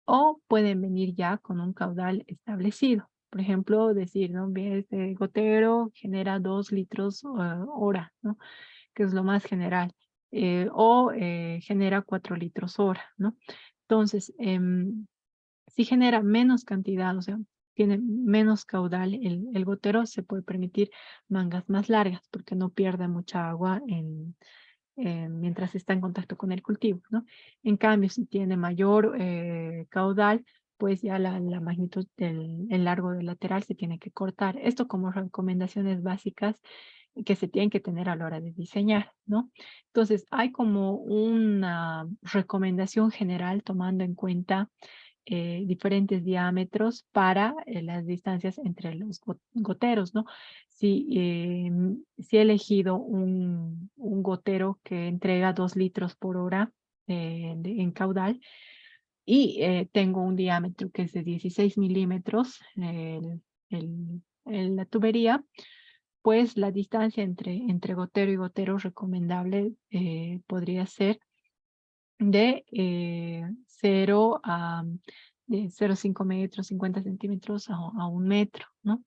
o pueden venir ya con un caudal establecido. Por ejemplo, decir, ¿no? Bien, este gotero genera 2 litros hora, ¿no? Que es lo más general, o genera 4 litros hora, ¿no? Entonces, si genera menos cantidad, o sea, tiene menos caudal el gotero, se puede permitir mangas más largas porque no pierde mucha agua mientras está en contacto con el cultivo, ¿no? En cambio, si tiene mayor caudal, pues ya la magnitud el largo del lateral se tiene que cortar. Esto como recomendaciones básicas que se tienen que tener a la hora de diseñar, ¿no? Entonces, hay como una recomendación general tomando en cuenta diferentes diámetros para las distancias entre los goteros, ¿no? Si he elegido un gotero que entrega 2 litros por hora en caudal y tengo un diámetro que es de 16 milímetros, la tubería, pues la distancia entre gotero y gotero recomendable podría ser de 0,5 metros, 50 centímetros a 1 metro, ¿no?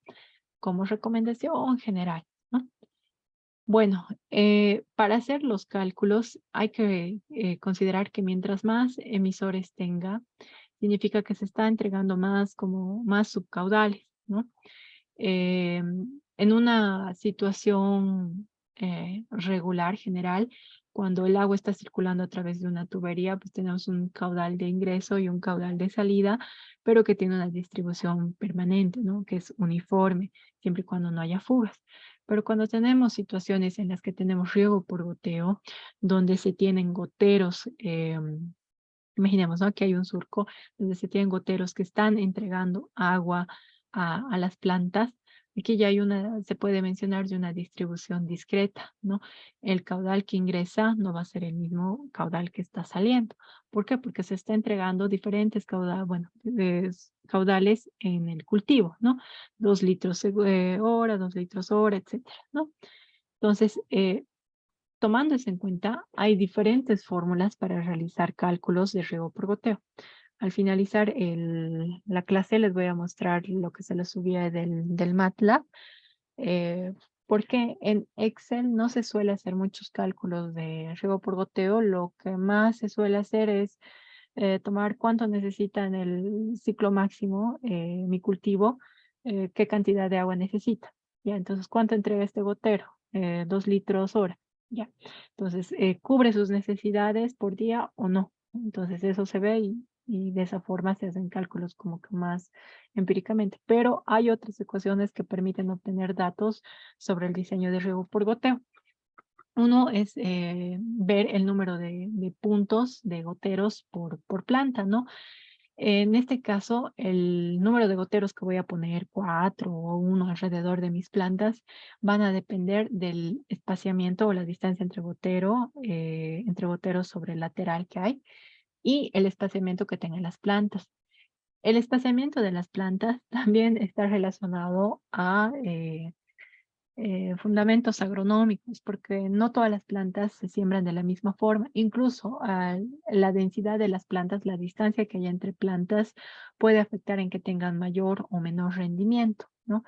Como recomendación general, ¿no? Bueno, para hacer los cálculos hay que considerar que mientras más emisores tenga, significa que se está entregando más como más subcaudales, ¿no? En una situación regular, general, cuando el agua está circulando a través de una tubería, pues tenemos un caudal de ingreso y un caudal de salida, pero que tiene una distribución permanente, ¿no? Que es uniforme, siempre y cuando no haya fugas. Pero cuando tenemos situaciones en las que tenemos riego por goteo, donde se tienen goteros, imaginemos, ¿no? Que hay un surco donde se tienen goteros que están entregando agua a las plantas. Aquí ya hay una, se puede mencionar de una distribución discreta, ¿no? El caudal que ingresa no va a ser el mismo caudal que está saliendo. ¿Por qué? Porque se está entregando diferentes caudales, bueno, caudales en el cultivo, ¿no? 2 litros hora, 2 litros hora, etcétera, ¿no? Entonces, tomando eso en cuenta, hay diferentes fórmulas para realizar cálculos de riego por goteo. Al finalizar la clase les voy a mostrar lo que se les subía del MATLAB, eh, porque en Excel no se suele hacer muchos cálculos de riego por goteo. Lo que más se suele hacer es tomar cuánto necesita en el ciclo máximo mi cultivo, qué cantidad de agua necesita. Ya, entonces, ¿cuánto entrega este gotero? 2 litros hora. Ya, entonces, ¿cubre sus necesidades por día o no? Entonces, eso se ve y de esa forma se hacen cálculos como que más empíricamente. Pero hay otras ecuaciones que permiten obtener datos sobre el diseño de riego por goteo. Uno es ver el número de puntos de goteros por planta, ¿no? En este caso, el número de goteros que voy a poner, 4 o 1 alrededor de mis plantas, van a depender del espaciamiento o la distancia entre goteros sobre el lateral que hay y el espaciamiento que tengan las plantas. El espaciamiento de las plantas también está relacionado a fundamentos agronómicos, porque no todas las plantas se siembran de la misma forma. Incluso la densidad de las plantas, la distancia que hay entre plantas, puede afectar en que tengan mayor o menor rendimiento, ¿no?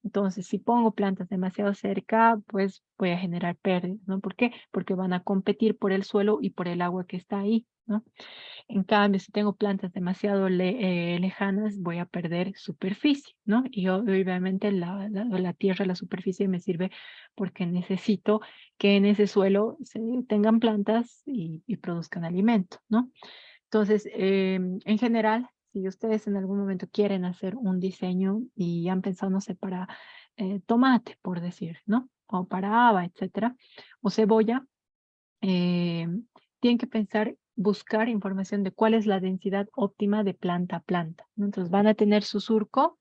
Entonces, si pongo plantas demasiado cerca, pues voy a generar pérdidas, ¿no? ¿Por qué? Porque van a competir por el suelo y por el agua que está ahí, ¿no? En cambio, si tengo plantas demasiado lejanas, voy a perder superficie, ¿no? Y obviamente la tierra, la superficie me sirve porque necesito que en ese suelo se tengan plantas y produzcan alimento, ¿no? Entonces, en general, si ustedes en algún momento quieren hacer un diseño y han pensado, no sé, para tomate, por decir, ¿no? O para haba, etcétera, o cebolla, eh, tienen que pensar, buscar información de cuál es la densidad óptima de planta a planta, ¿no? Entonces van a tener su surco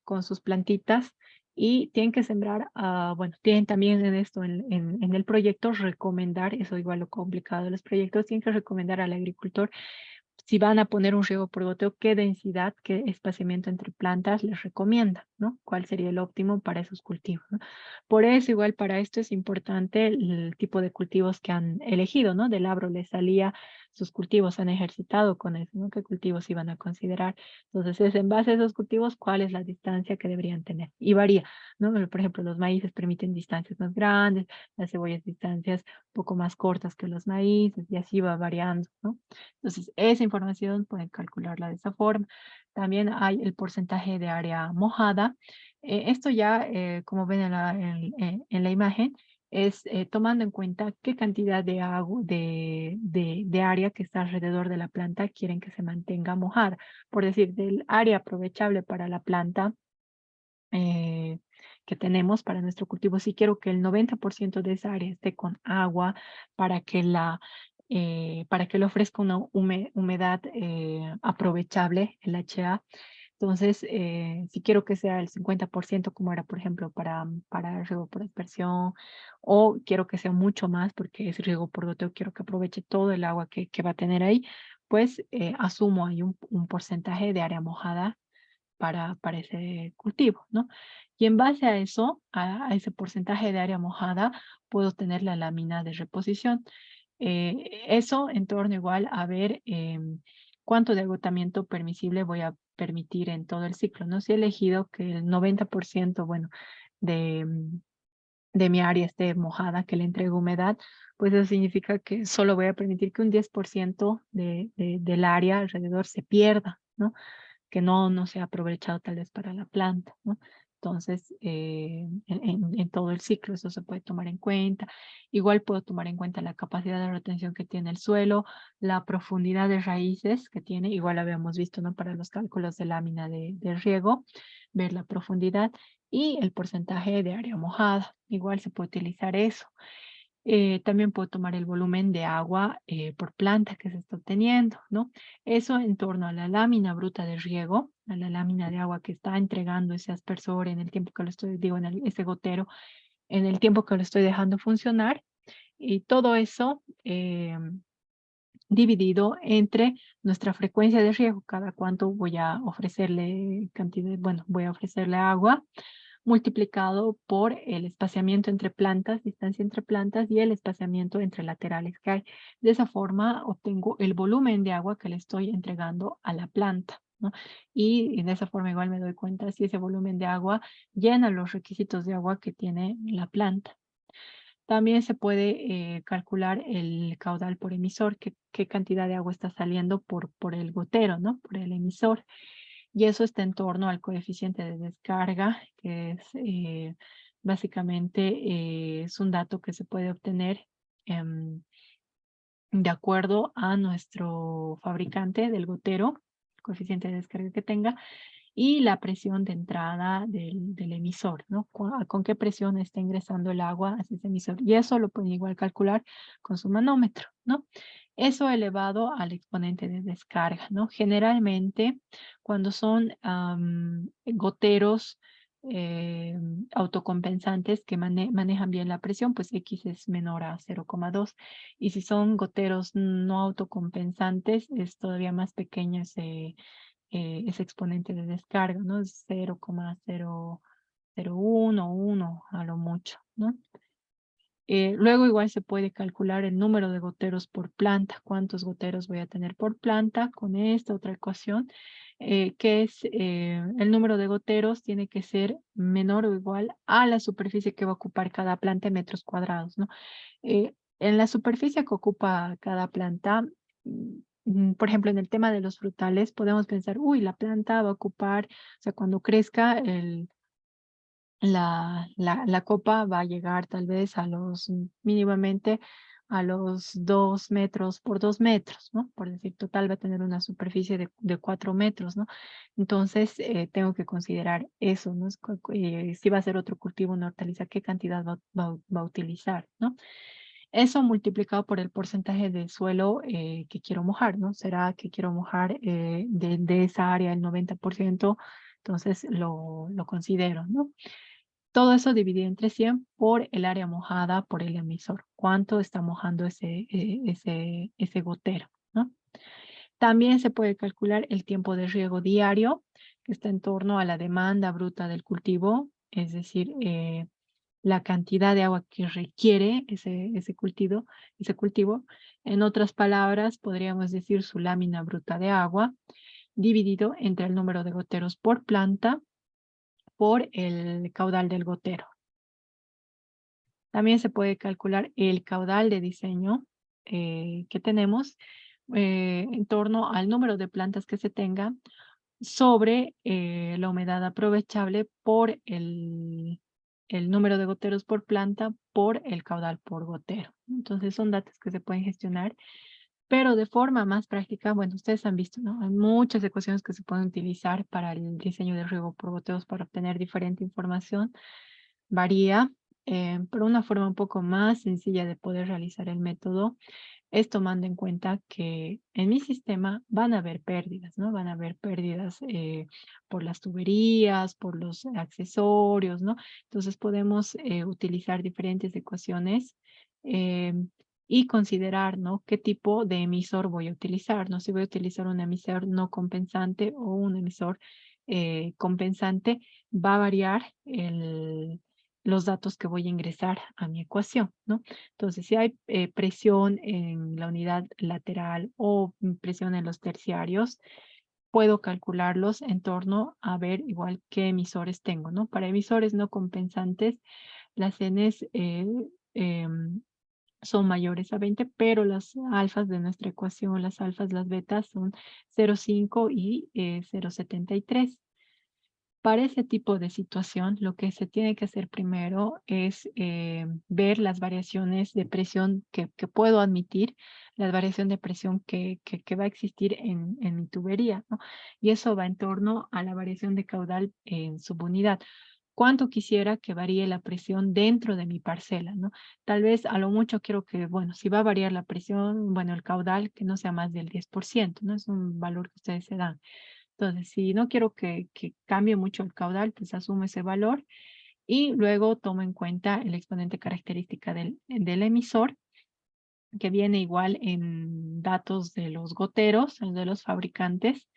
con sus plantitas y tienen que sembrar, bueno, tienen también en esto, en el proyecto, recomendar, eso igual lo complicado de los proyectos, tienen que recomendar al agricultor si van a poner un riego por goteo, qué densidad, qué espaciamiento entre plantas les recomienda, ¿no? ¿Cuál sería el óptimo para esos cultivos, ¿no? Por eso, igual para esto es importante el tipo de cultivos que han elegido, ¿no? Del Abro les salía, sus cultivos han ejercitado con eso, ¿no? ¿Qué cultivos iban a considerar? Entonces, es en base a esos cultivos, ¿cuál es la distancia que deberían tener? Y varía, ¿no? Por ejemplo, los maíces permiten distancias más grandes, las cebollas distancias un poco más cortas que los maíces, y así va variando, ¿no? Entonces, esa información pueden calcularla de esa forma. También hay el porcentaje de área mojada. Esto ya, como ven en la imagen, es tomando en cuenta qué cantidad de agua, de área que está alrededor de la planta quieren que se mantenga mojada. Por decir, del área aprovechable para la planta, eh, que tenemos para nuestro cultivo. Si quiero que el 90% de esa área esté con agua para que le ofrezca una humedad aprovechable, el HA. Entonces, si quiero que sea el 50% como era, por ejemplo, para riego por aspersión, o quiero que sea mucho más porque es riego por goteo, quiero que aproveche todo el agua que va a tener ahí, pues asumo ahí un porcentaje de área mojada para ese cultivo, ¿no? Y en base a eso, a ese porcentaje de área mojada, puedo tener la lámina de reposición. Eso en torno igual a ver cuánto de agotamiento permisible voy a permitir en todo el ciclo, ¿no? Si he elegido que el 90%, bueno, de, de mi área esté mojada, que le entregue humedad, pues eso significa que solo voy a permitir que un 10% del área alrededor se pierda, ¿no? Que no sea aprovechado tal vez para la planta, ¿no? Entonces, en todo el ciclo eso se puede tomar en cuenta. Igual puedo tomar en cuenta la capacidad de retención que tiene el suelo, la profundidad de raíces que tiene, igual habíamos visto, ¿no? Para los cálculos de lámina de riego, ver la profundidad y el porcentaje de área mojada. Igual se puede utilizar eso. También puedo tomar el volumen de agua por planta que se está obteniendo, ¿no? Eso en torno a la lámina bruta de riego, a la lámina de agua que está entregando ese aspersor en el tiempo que lo estoy, digo, ese gotero, en el tiempo que lo estoy dejando funcionar. Y todo eso dividido entre nuestra frecuencia de riego, cada cuánto voy a ofrecerle cantidad, bueno, voy a ofrecerle agua, multiplicado por el espaciamiento entre plantas, distancia entre plantas y el espaciamiento entre laterales que hay. De esa forma obtengo el volumen de agua que le estoy entregando a la planta, ¿no? Y de esa forma igual me doy cuenta si ese volumen de agua llena los requisitos de agua que tiene la planta. También se puede calcular el caudal por emisor, qué cantidad de agua está saliendo por el gotero, ¿no? Por el emisor. Y eso está en torno al coeficiente de descarga, que es básicamente es un dato que se puede obtener de acuerdo a nuestro fabricante del gotero, el coeficiente de descarga que tenga, y la presión de entrada del emisor, ¿no? ¿Con qué presión está ingresando el agua hacia ese emisor? Y eso lo pueden igual calcular con su manómetro, ¿no? Eso elevado al exponente de descarga, ¿no? Generalmente, cuando son goteros autocompensantes que manejan bien la presión, pues X es menor a 0,2. Y si son goteros no autocompensantes, es todavía más pequeño ese exponente de descarga, ¿no? Es 0,001 1 a lo mucho, ¿no? Luego igual se puede calcular el número de goteros por planta, cuántos goteros voy a tener por planta con esta otra ecuación, que es el número de goteros tiene que ser menor o igual a la superficie que va a ocupar cada planta en metros cuadrados, ¿no? En la superficie que ocupa cada planta, por ejemplo, en el tema de los frutales, podemos pensar, uy, la planta va a ocupar, o sea, cuando crezca la copa va a llegar tal vez a mínimamente a los 2 metros por 2 metros, ¿no? Por decir, total va a tener una superficie de 4 metros, ¿no? Entonces, tengo que considerar eso, ¿no? Si va a ser otro cultivo, una hortaliza, qué cantidad va a utilizar, ¿no? Eso multiplicado por el porcentaje de suelo que quiero mojar, ¿no? Será que quiero mojar de esa área el 90%, entonces lo considero, ¿no? Todo eso dividido entre 100 por el área mojada por el emisor. ¿Cuánto está mojando ese gotero, ¿no? También se puede calcular el tiempo de riego diario, que está en torno a la demanda bruta del cultivo, es decir, la cantidad de agua que requiere ese cultivo. En otras palabras, podríamos decir su lámina bruta de agua, dividido entre el número de goteros por planta por el caudal del gotero. También se puede calcular el caudal de diseño que tenemos en torno al número de plantas que se tenga sobre la humedad aprovechable por el número de goteros por planta por el caudal por gotero. Entonces son datos que se pueden gestionar, pero de forma más práctica, bueno, ustedes han visto, ¿no? Hay muchas ecuaciones que se pueden utilizar para el diseño de riego por goteos para obtener diferente información. Varía, pero una forma un poco más sencilla de poder realizar el método es tomando en cuenta que en mi sistema van a haber pérdidas, ¿no? Van a haber pérdidas por las tuberías, por los accesorios, ¿no? Entonces podemos utilizar diferentes ecuaciones y considerar, ¿no? ¿Qué tipo de emisor voy a utilizar, ¿no? Si voy a utilizar un emisor no compensante o un emisor compensante, va a variar los datos que voy a ingresar a mi ecuación, ¿no? Entonces, si hay presión en la unidad lateral o presión en los terciarios, puedo calcularlos en torno a ver igual qué emisores tengo, ¿no? Para emisores no compensantes, Las Ns son mayores a 20, pero las alfas de nuestra ecuación, las alfas, las betas son 0,5 y 0,73. Para ese tipo de situación, lo que se tiene que hacer primero es ver las variaciones de presión que puedo admitir, la variación de presión que va a existir en mi tubería, ¿no? Y eso va en torno a la variación de caudal en subunidad. ¿Cuánto quisiera que varíe la presión dentro de mi parcela, ¿no? Tal vez a lo mucho quiero que, bueno, si va a variar la presión, bueno, el caudal, que no sea más del 10%, ¿no? Es un valor que ustedes se dan. Entonces, si no quiero que cambie mucho el caudal, pues asumo ese valor y luego tomo en cuenta el exponente característica del emisor, que viene igual en datos de los goteros, de los fabricantes,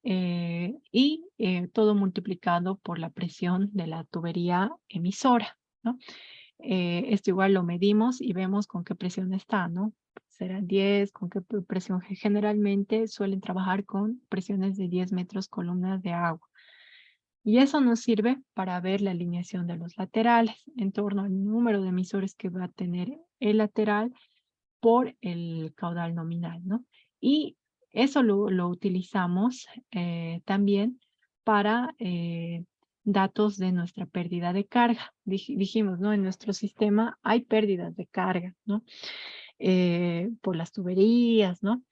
y todo multiplicado por la presión de la tubería emisora, ¿no? Esto igual lo medimos y vemos con qué presión está, ¿no? Será 10, con qué presión. Generalmente suelen trabajar con presiones de 10 metros columnas de agua. Y eso nos sirve para ver la alineación de los laterales en torno al número de emisores que va a tener el lateral por el caudal nominal, ¿no? Y eso lo utilizamos también para datos de nuestra pérdida de carga. Dijimos, ¿no? En nuestro sistema hay pérdidas de carga, ¿no? Por las tuberías, ¿no?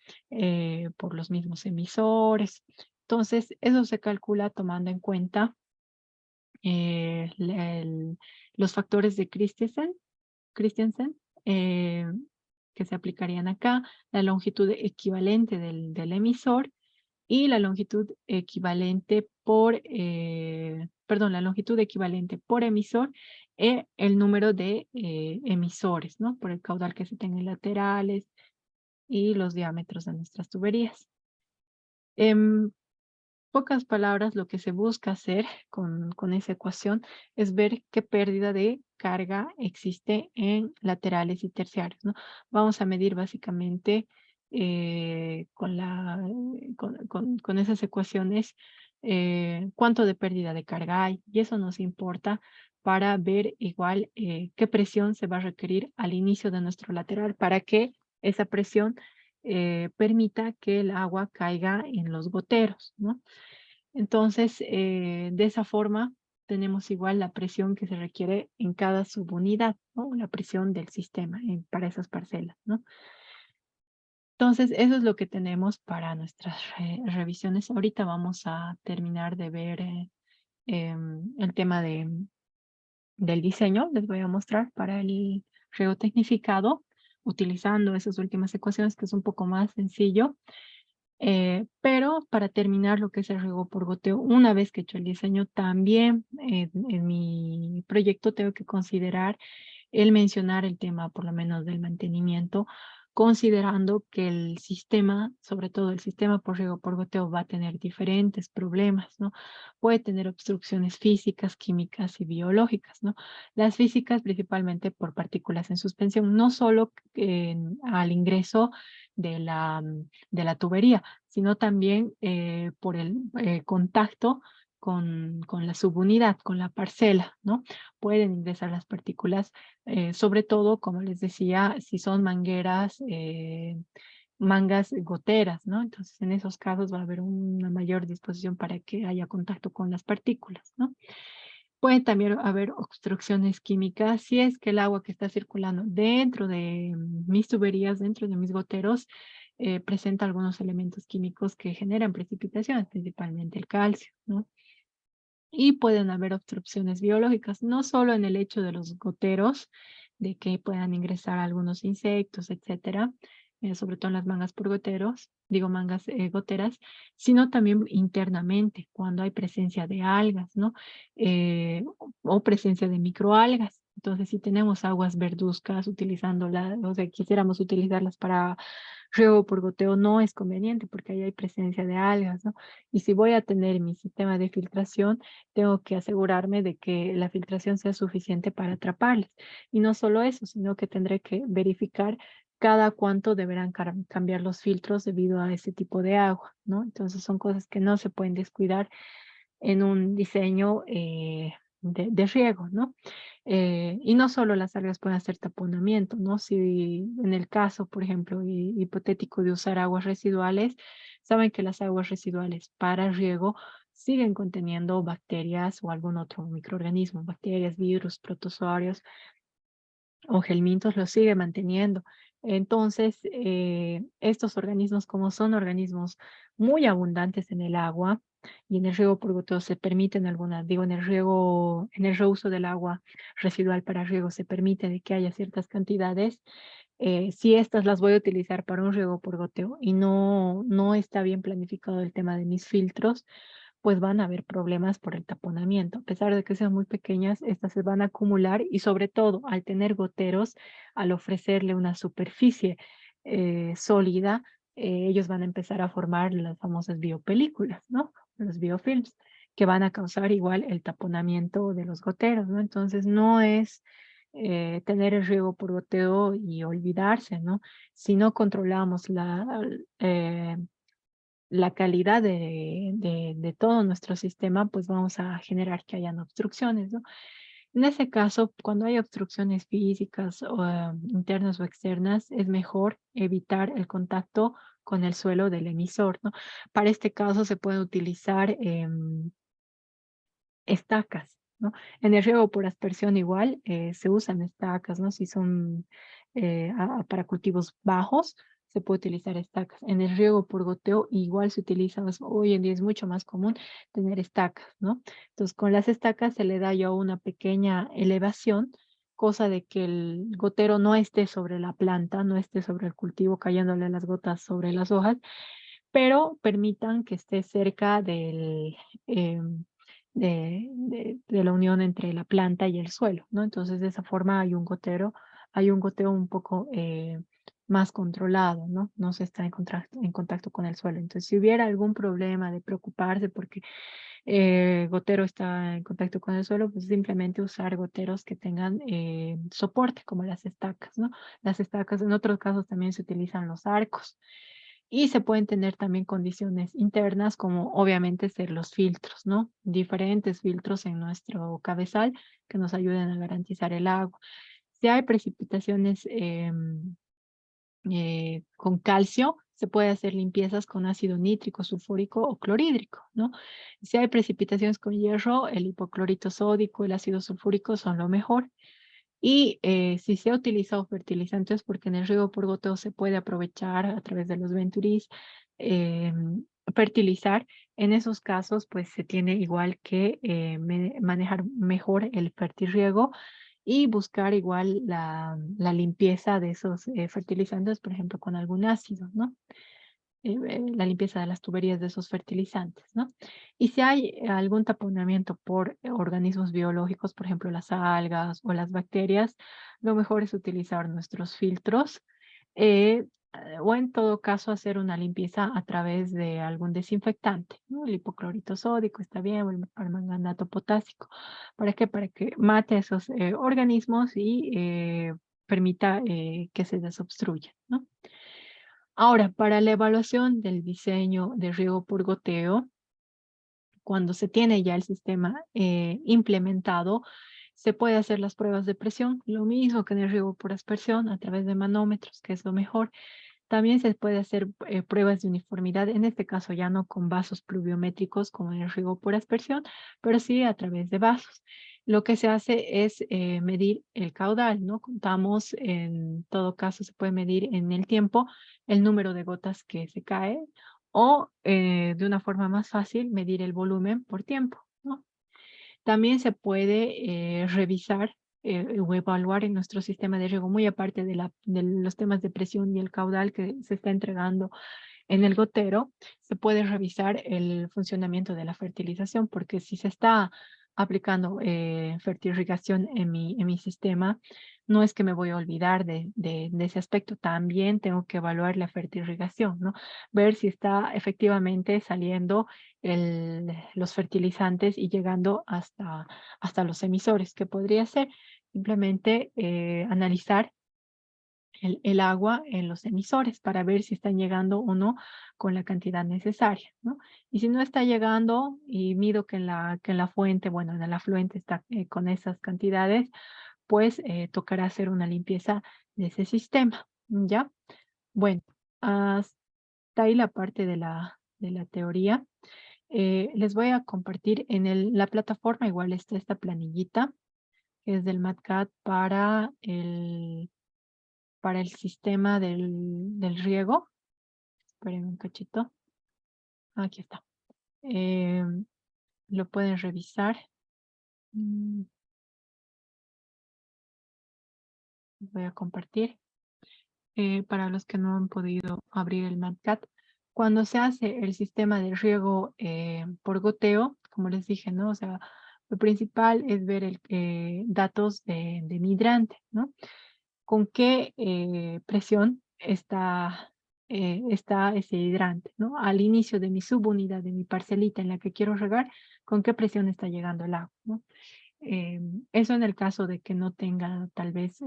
Por los mismos emisores. Entonces, eso se calcula tomando en cuenta los factores de Christensen, que se aplicarían acá, la longitud equivalente del emisor y la longitud equivalente la longitud equivalente por emisor e el número de emisores, ¿no? Por el caudal que se tenga en laterales y los diámetros de nuestras tuberías. En pocas palabras, lo que se busca hacer con esa ecuación es ver qué pérdida de carga existe en laterales y terciarios, ¿no? Vamos a medir básicamente con esas ecuaciones cuánto de pérdida de carga hay, y eso nos importa para ver igual qué presión se va a requerir al inicio de nuestro lateral para que esa presión permita que el agua caiga en los goteros, ¿no? Entonces, de esa forma, tenemos igual la presión que se requiere en cada subunidad, ¿no? La presión del sistema para esas parcelas, ¿no? Entonces, eso es lo que tenemos para nuestras revisiones. Ahorita vamos a terminar de ver el tema del diseño. Les voy a mostrar para el riego tecnificado, utilizando esas últimas ecuaciones, que es un poco más sencillo. Pero para terminar lo que es el riego por goteo, una vez que he hecho el diseño, también en mi proyecto tengo que considerar el mencionar el tema, por lo menos del mantenimiento, considerando que el sistema, sobre todo el sistema por riego por goteo, va a tener diferentes problemas, ¿no? Puede tener obstrucciones físicas, químicas y biológicas, ¿no? Las físicas principalmente por partículas en suspensión, no solo al ingreso de la tubería, sino también por el contacto con la subunidad, con la parcela, ¿no? Pueden ingresar las partículas, sobre todo, como les decía, si son mangas goteras, ¿no? Entonces, en esos casos va a haber una mayor disposición para que haya contacto con las partículas, ¿no? Puede también haber obstrucciones químicas si es que el agua que está circulando dentro de mis tuberías, dentro de mis goteros, presenta algunos elementos químicos que generan precipitaciones, principalmente el calcio, ¿no? Y pueden haber obstrucciones biológicas, no solo en el hecho de los goteros, de que puedan ingresar algunos insectos, etcétera, sobre todo en las mangas por goteros, digo mangas goteras, sino también internamente, cuando hay presencia de algas, ¿no? O presencia de microalgas. Entonces, si tenemos aguas verduzcas utilizándolas, o sea, quisiéramos utilizarlas para riego por goteo, no es conveniente porque ahí hay presencia de algas, ¿no? Y si voy a tener mi sistema de filtración, tengo que asegurarme de que la filtración sea suficiente para atraparlas. Y no solo eso, sino que tendré que verificar cada cuánto deberán cambiar los filtros debido a ese tipo de agua, ¿no? Entonces son cosas que no se pueden descuidar en un diseño de riego, ¿no? Y no solo las algas pueden hacer taponamiento, ¿no? Si en el caso, por ejemplo, hipotético de usar aguas residuales, saben que las aguas residuales para riego siguen conteniendo bacterias o algún otro microorganismo, bacterias, virus, protozoarios o gelmintos los sigue manteniendo. Entonces, estos organismos, como son organismos muy abundantes en el agua y en el riego por goteo se permiten algunas, digo, en el riego, en el reuso del agua residual para riego se permite de que haya ciertas cantidades. Si estas las voy a utilizar para un riego por goteo y no está bien planificado el tema de mis filtros, pues van a haber problemas por el taponamiento. A pesar de que sean muy pequeñas, estas se van a acumular y sobre todo al tener goteros, al ofrecerle una superficie sólida, ellos van a empezar a formar las famosas biopelículas, ¿no? Los biofilms, que van a causar igual el taponamiento de los goteros, ¿no? Entonces no es tener el riego por goteo y olvidarse, ¿no? Si no controlamos la calidad de todo nuestro sistema, pues vamos a generar que hayan obstrucciones, ¿no? En ese caso, cuando hay obstrucciones físicas o internas o externas, es mejor evitar el contacto con el suelo del emisor, ¿no? Para este caso se pueden utilizar estacas, ¿no? En el riego por aspersión igual se usan estacas, ¿no? Si son para cultivos bajos, se puede utilizar estacas. En el riego por goteo igual se utiliza, hoy en día es mucho más común tener estacas, ¿no? Entonces con las estacas se le da ya una pequeña elevación, cosa de que el gotero no esté sobre la planta, no esté sobre el cultivo cayéndole las gotas sobre las hojas, pero permitan que esté cerca de la unión entre la planta y el suelo, ¿no? Entonces, de esa forma hay un goteo un poco más controlado, ¿no? No se está en contacto con el suelo. Entonces, si hubiera algún problema de preocuparse porque gotero está en contacto con el suelo, pues simplemente usar goteros que tengan soporte, como las estacas, ¿no? Las estacas, en otros casos también se utilizan los arcos. Y se pueden tener también condiciones internas, como obviamente ser los filtros, ¿no? Diferentes filtros en nuestro cabezal que nos ayuden a garantizar el agua. Si hay precipitaciones con calcio, se puede hacer limpiezas con ácido nítrico, sulfúrico o clorhídrico, ¿no? Si hay precipitaciones con hierro, el hipoclorito sódico, el ácido sulfúrico son lo mejor. Y si se ha utilizado fertilizantes, porque en el riego por goteo se puede aprovechar a través de los venturís, fertilizar, en esos casos pues se tiene igual que manejar mejor el fertirriego y buscar igual la limpieza de esos fertilizantes, por ejemplo, con algún ácido, ¿no? La limpieza de las tuberías de esos fertilizantes, ¿no? Y si hay algún taponamiento por organismos biológicos, por ejemplo, las algas o las bacterias, lo mejor es utilizar nuestros filtros o en todo caso hacer una limpieza a través de algún desinfectante, ¿no? El hipoclorito sódico está bien, o el permanganato potásico. ¿Para qué? Para que mate esos organismos y permita que se desobstruyan, ¿no? Ahora, para la evaluación del diseño de riego por goteo, cuando se tiene ya el sistema implementado, se puede hacer las pruebas de presión, lo mismo que en el riego por aspersión a través de manómetros, que es lo mejor. También se puede hacer pruebas de uniformidad, en este caso ya no con vasos pluviométricos como en el riego por aspersión, pero sí a través de vasos. Lo que se hace es medir el caudal, ¿no? Contamos, en todo caso se puede medir en el tiempo el número de gotas que se cae o de una forma más fácil medir el volumen por tiempo, ¿no? También se puede revisar o evaluar en nuestro sistema de riego, muy aparte de los temas de presión y el caudal que se está entregando en el gotero, se puede revisar el funcionamiento de la fertilización, porque si se está aplicando fertirrigación en mi sistema, no es que me voy a olvidar de ese aspecto, también tengo que evaluar la fertirrigación, ¿no? Ver si está efectivamente saliendo los fertilizantes y llegando hasta los emisores, que podría ser simplemente analizar el agua en los emisores para ver si están llegando o no con la cantidad necesaria, ¿no? Y si no está llegando y mido que en la fuente, bueno, en el afluente está con esas cantidades, pues tocará hacer una limpieza de ese sistema, ¿ya? Bueno, hasta ahí la parte de la teoría. Les voy a compartir en la plataforma, igual está esta planillita, que es del MATCAT para el sistema del riego. Esperen un cachito. Aquí está. Lo pueden revisar. Mm, Voy a compartir. Para los que no han podido abrir el MATCAT, cuando se hace el sistema de riego por goteo, como les dije, ¿no? O sea, lo principal es ver datos de mi hidrante, ¿no? Con qué presión está ese hidrante, ¿no? Al inicio de mi subunidad, de mi parcelita en la que quiero regar, con qué presión está llegando el agua, ¿no? Eso en el caso de que no tenga tal vez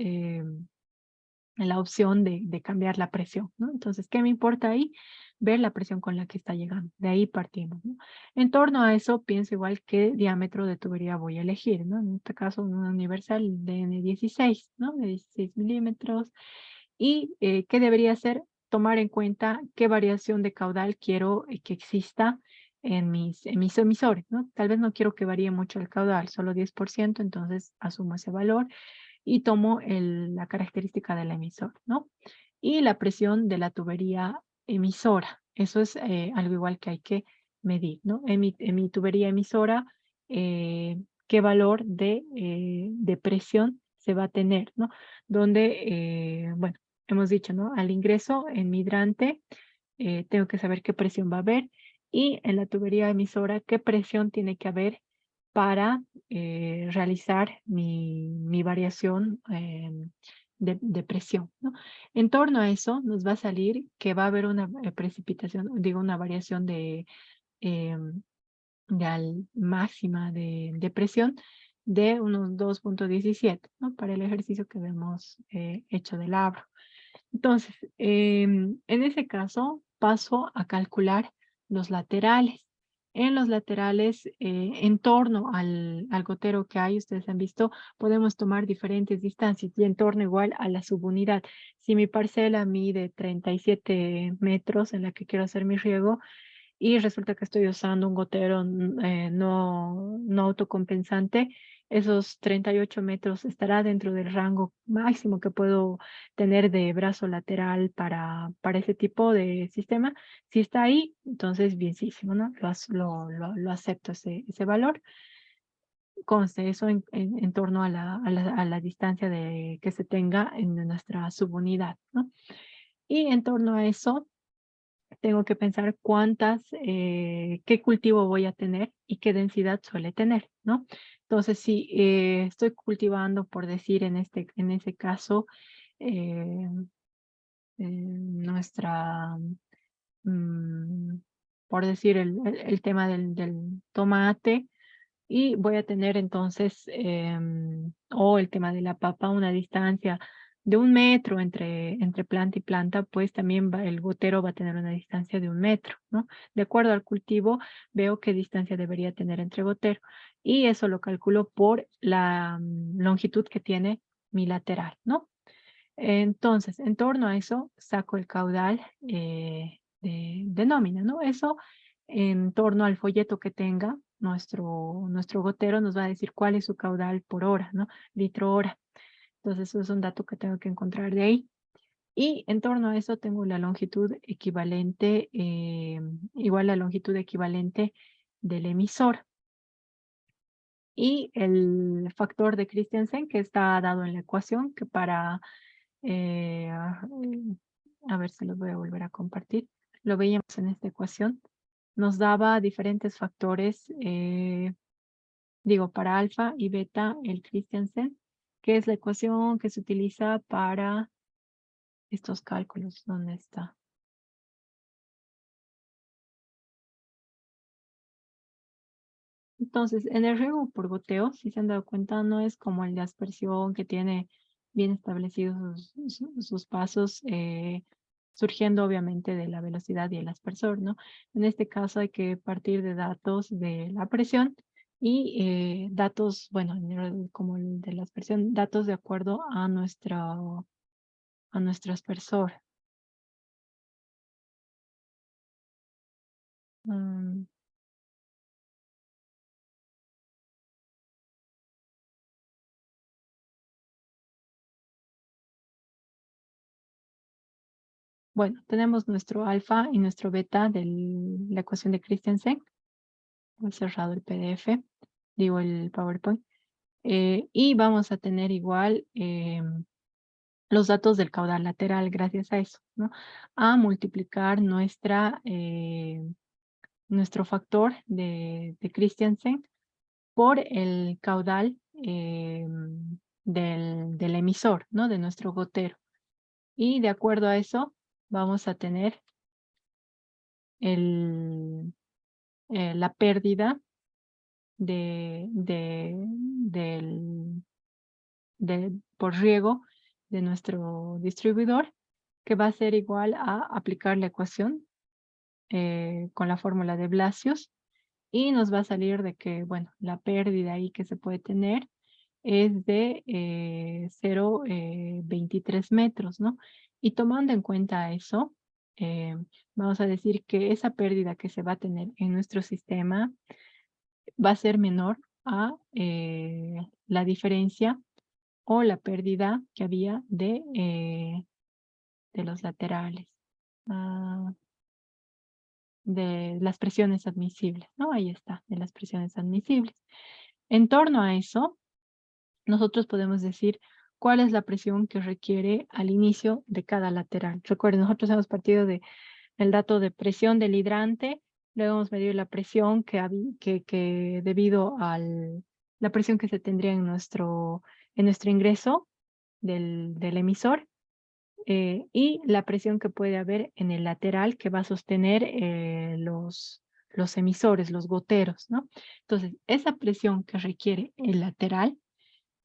la opción de cambiar la presión, ¿no? Entonces, ¿qué me importa ahí? Ver la presión con la que está llegando. De ahí partimos, ¿no? En torno a eso, pienso igual qué diámetro de tubería voy a elegir, ¿no? En este caso, una universal de N16, ¿no? De 16 milímetros. Y ¿qué debería hacer? Tomar en cuenta qué variación de caudal quiero que exista en mis emisores, ¿no? Tal vez no quiero que varíe mucho el caudal, solo 10%, entonces asumo ese valor y tomo la característica del emisor, ¿no? Y la presión de la tubería emisora. Eso es algo igual que hay que medir, ¿no? En mi tubería emisora, qué valor de presión se va a tener, ¿no? Donde, bueno, hemos dicho, ¿no? Al ingreso en mi hidrante, tengo que saber qué presión va a haber y en la tubería emisora, qué presión tiene que haber para realizar mi variación de presión, ¿no? En torno a eso nos va a salir que va a haber una precipitación, digo, una variación em, máxima de presión de unos 2,17, ¿no? Para el ejercicio que hemos hecho del Abro. Entonces, en ese caso, paso a calcular los laterales. En los laterales, en torno al gotero que hay, ustedes han visto, podemos tomar diferentes distancias y en torno igual a la subunidad. Si mi parcela mide 37 metros en la que quiero hacer mi riego, y resulta que estoy usando un gotero no autocompensante, esos 38 metros estará dentro del rango máximo que puedo tener de brazo lateral para ese tipo de sistema. Si está ahí, entonces bienísimo, ¿no? Lo acepto ese valor. Conste eso en torno a la distancia que se tenga en nuestra subunidad, ¿no? Y en torno a eso, tengo que pensar qué cultivo voy a tener y qué densidad suele tener, ¿no? Entonces, si estoy cultivando, por decir en ese caso, eh, nuestra, mm, por decir el tema del tomate, y voy a tener entonces, o el tema de la papa, una distancia de 1 metro entre planta y planta, pues también el gotero va a tener una distancia de 1 metro, ¿no? De acuerdo al cultivo, veo qué distancia debería tener entre gotero. Y eso lo calculo por la longitud que tiene mi lateral, ¿no? Entonces, en torno a eso, saco el caudal de nómina, ¿no? Eso en torno al folleto que tenga nuestro gotero nos va a decir cuál es su caudal por hora, ¿no? Litro hora. Entonces, eso es un dato que tengo que encontrar de ahí. Y en torno a eso tengo la longitud equivalente, igual la longitud equivalente del emisor. Y el factor de Christiansen que está dado en la ecuación, que eh, a ver si los voy a volver a compartir. Lo veíamos en esta ecuación. Nos daba diferentes factores, digo, para alfa y beta, el Christiansen, que es la ecuación que se utiliza para estos cálculos. ¿Dónde está? Entonces, en el riego por goteo, si se han dado cuenta, no es como el de aspersión que tiene bien establecidos sus pasos, surgiendo obviamente de la velocidad y el aspersor, ¿no? En este caso hay que partir de datos de la presión y datos, bueno, como el de la aspersión, datos de acuerdo a nuestro aspersor. Mm, Bueno, tenemos nuestro alfa y nuestro beta de la ecuación de Christiansen. He cerrado el PDF, digo el PowerPoint. Y vamos a tener igual los datos del caudal lateral gracias a eso, ¿no? A multiplicar nuestro factor de Christiansen por el caudal del emisor, ¿no? De nuestro gotero. Y de acuerdo a eso, vamos a tener la pérdida por riego de nuestro distribuidor, que va a ser igual a aplicar la ecuación con la fórmula de Blasius, y nos va a salir de que, bueno, la pérdida ahí que se puede tener es de 0,23 metros, ¿no? Y tomando en cuenta eso, vamos a decir que esa pérdida que se va a tener en nuestro sistema va a ser menor a la diferencia o la pérdida que había de los laterales, de las presiones admisibles, ¿no? Ahí está, de las presiones admisibles. En torno a eso, nosotros podemos decir cuál es la presión que requiere al inicio de cada lateral. Recuerden, nosotros hemos partido del dato de presión del hidrante, luego hemos medido la presión que debido a la presión que se tendría en nuestro ingreso del emisor, y la presión que puede haber en el lateral que va a sostener los emisores, los goteros, ¿no? Entonces, esa presión que requiere el lateral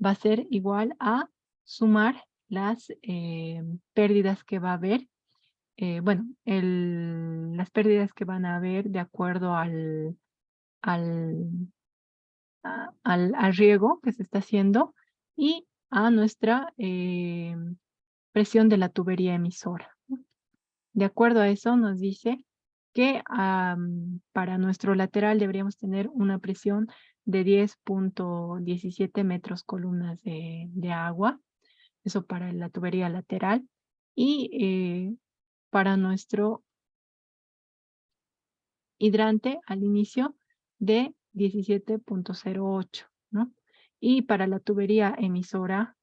va a ser igual a sumar las pérdidas que va a haber, bueno, las pérdidas que van a haber de acuerdo al riego que se está haciendo y a nuestra presión de la tubería emisora. De acuerdo a eso nos dice que para nuestro lateral deberíamos tener una presión de 10,17 metros columnas de agua, eso para la tubería lateral, y para nuestro hidrante al inicio de 17,08, ¿no? Y para la tubería emisora,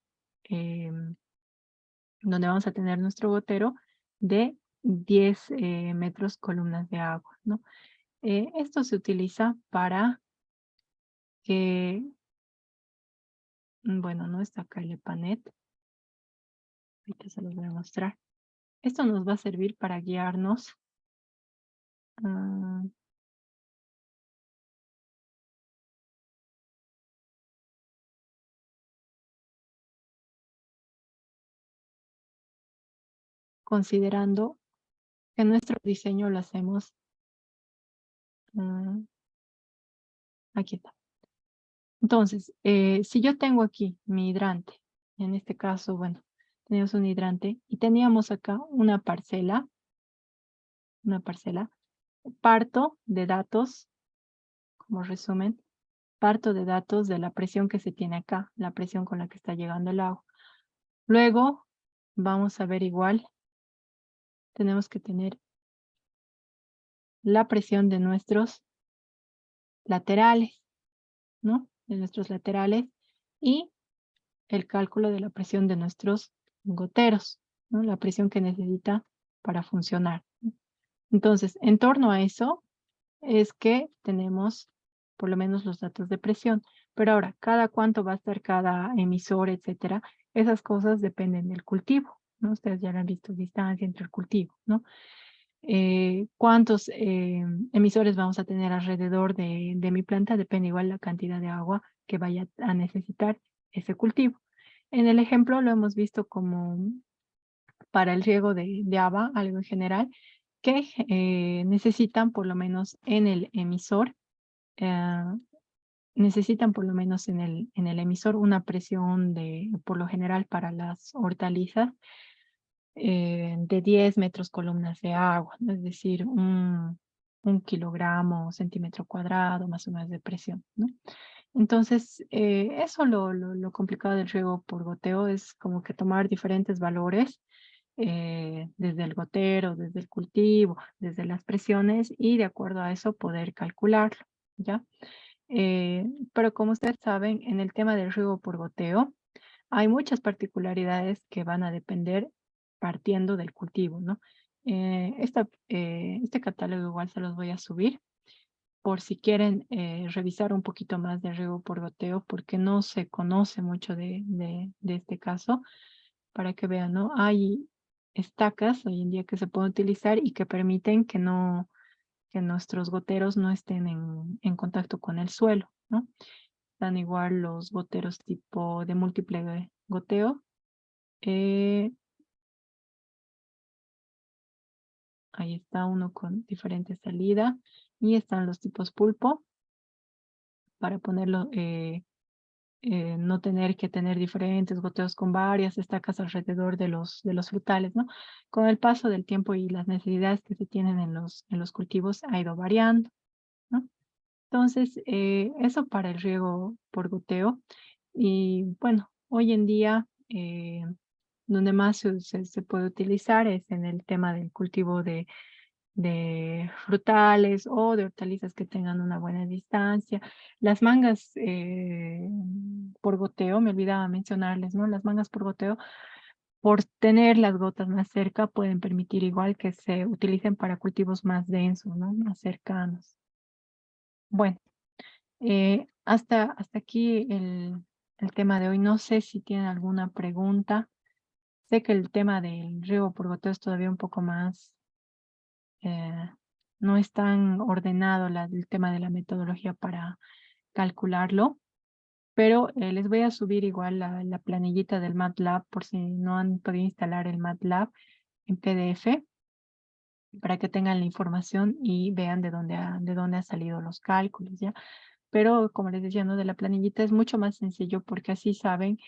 donde vamos a tener nuestro gotero, de 10 metros columnas de agua, ¿no? Esto se utiliza para que, bueno, no está acá el EPANET, ahorita se los voy a mostrar. Esto nos va a servir para guiarnos considerando que nuestro diseño lo hacemos, aquí está. Entonces, si yo tengo aquí mi hidrante, en este caso, bueno, tenemos un hidrante y teníamos acá una parcela, parto de datos, como resumen, parto de datos de la presión que se tiene acá, la presión con la que está llegando el agua. Luego, vamos a ver igual, tenemos que tener la presión de nuestros laterales, ¿no? De nuestros laterales y el cálculo de la presión de nuestros goteros, ¿no? La presión que necesita para funcionar. Entonces, en torno a eso es que tenemos por lo menos los datos de presión. Pero ahora, cada cuánto va a estar cada emisor, etcétera, esas cosas dependen del cultivo, ¿no? Ustedes ya lo han visto, distancia entre el cultivo, ¿no? Cuántos emisores vamos a tener alrededor de mi planta, depende igual la cantidad de agua que vaya a necesitar ese cultivo. En el ejemplo lo hemos visto como para el riego de agua, algo en general, que necesitan por lo menos en el emisor, eh, necesitan por lo menos en el emisor una presión de, por lo general para las hortalizas, de 10 metros columnas de agua, ¿no? Es decir, un kilogramo, centímetro cuadrado, más o menos de presión, ¿no? Entonces, eso lo complicado del riego por goteo es como que tomar diferentes valores, desde el gotero, desde el cultivo, desde las presiones y de acuerdo a eso poder calcularlo, ¿ya? Pero como ustedes saben, en el tema del riego por goteo, hay muchas particularidades que van a depender partiendo del cultivo, ¿no? Este catálogo igual se los voy a subir por si quieren revisar un poquito más de riego por goteo, porque no se conoce mucho de este caso, para que vean, ¿no? Hay estacas hoy en día que se pueden utilizar y que permiten que no, que nuestros goteros no estén en contacto con el suelo, ¿no? Dan igual los goteros tipo de múltiple goteo. eh, Ahí está uno con diferente salida y están los tipos pulpo para ponerlo, no tener que tener diferentes goteos con varias estacas alrededor de los frutales, ¿no? Con el paso del tiempo y las necesidades que se tienen en los cultivos ha ido variando, ¿no? Entonces, eso para el riego por goteo. Y bueno, hoy en día, donde más se puede utilizar es en el tema del cultivo de frutales o de hortalizas que tengan una buena distancia. Las mangas por goteo, me olvidaba mencionarles, ¿no? Las mangas por goteo, por tener las gotas más cerca, pueden permitir igual que se utilicen para cultivos más densos, ¿no? Más cercanos. Bueno, hasta aquí el tema de hoy. No sé si tienen alguna pregunta. Sé que el tema del riego por goteo es todavía un poco más, eh, no es tan ordenado el tema de la metodología para calcularlo, pero les voy a subir igual la planillita del MATLAB por si no han podido instalar el MATLAB en PDF para que tengan la información y vean de dónde han salido los cálculos, ¿ya? Pero como les decía, ¿no? De la planillita es mucho más sencillo porque así saben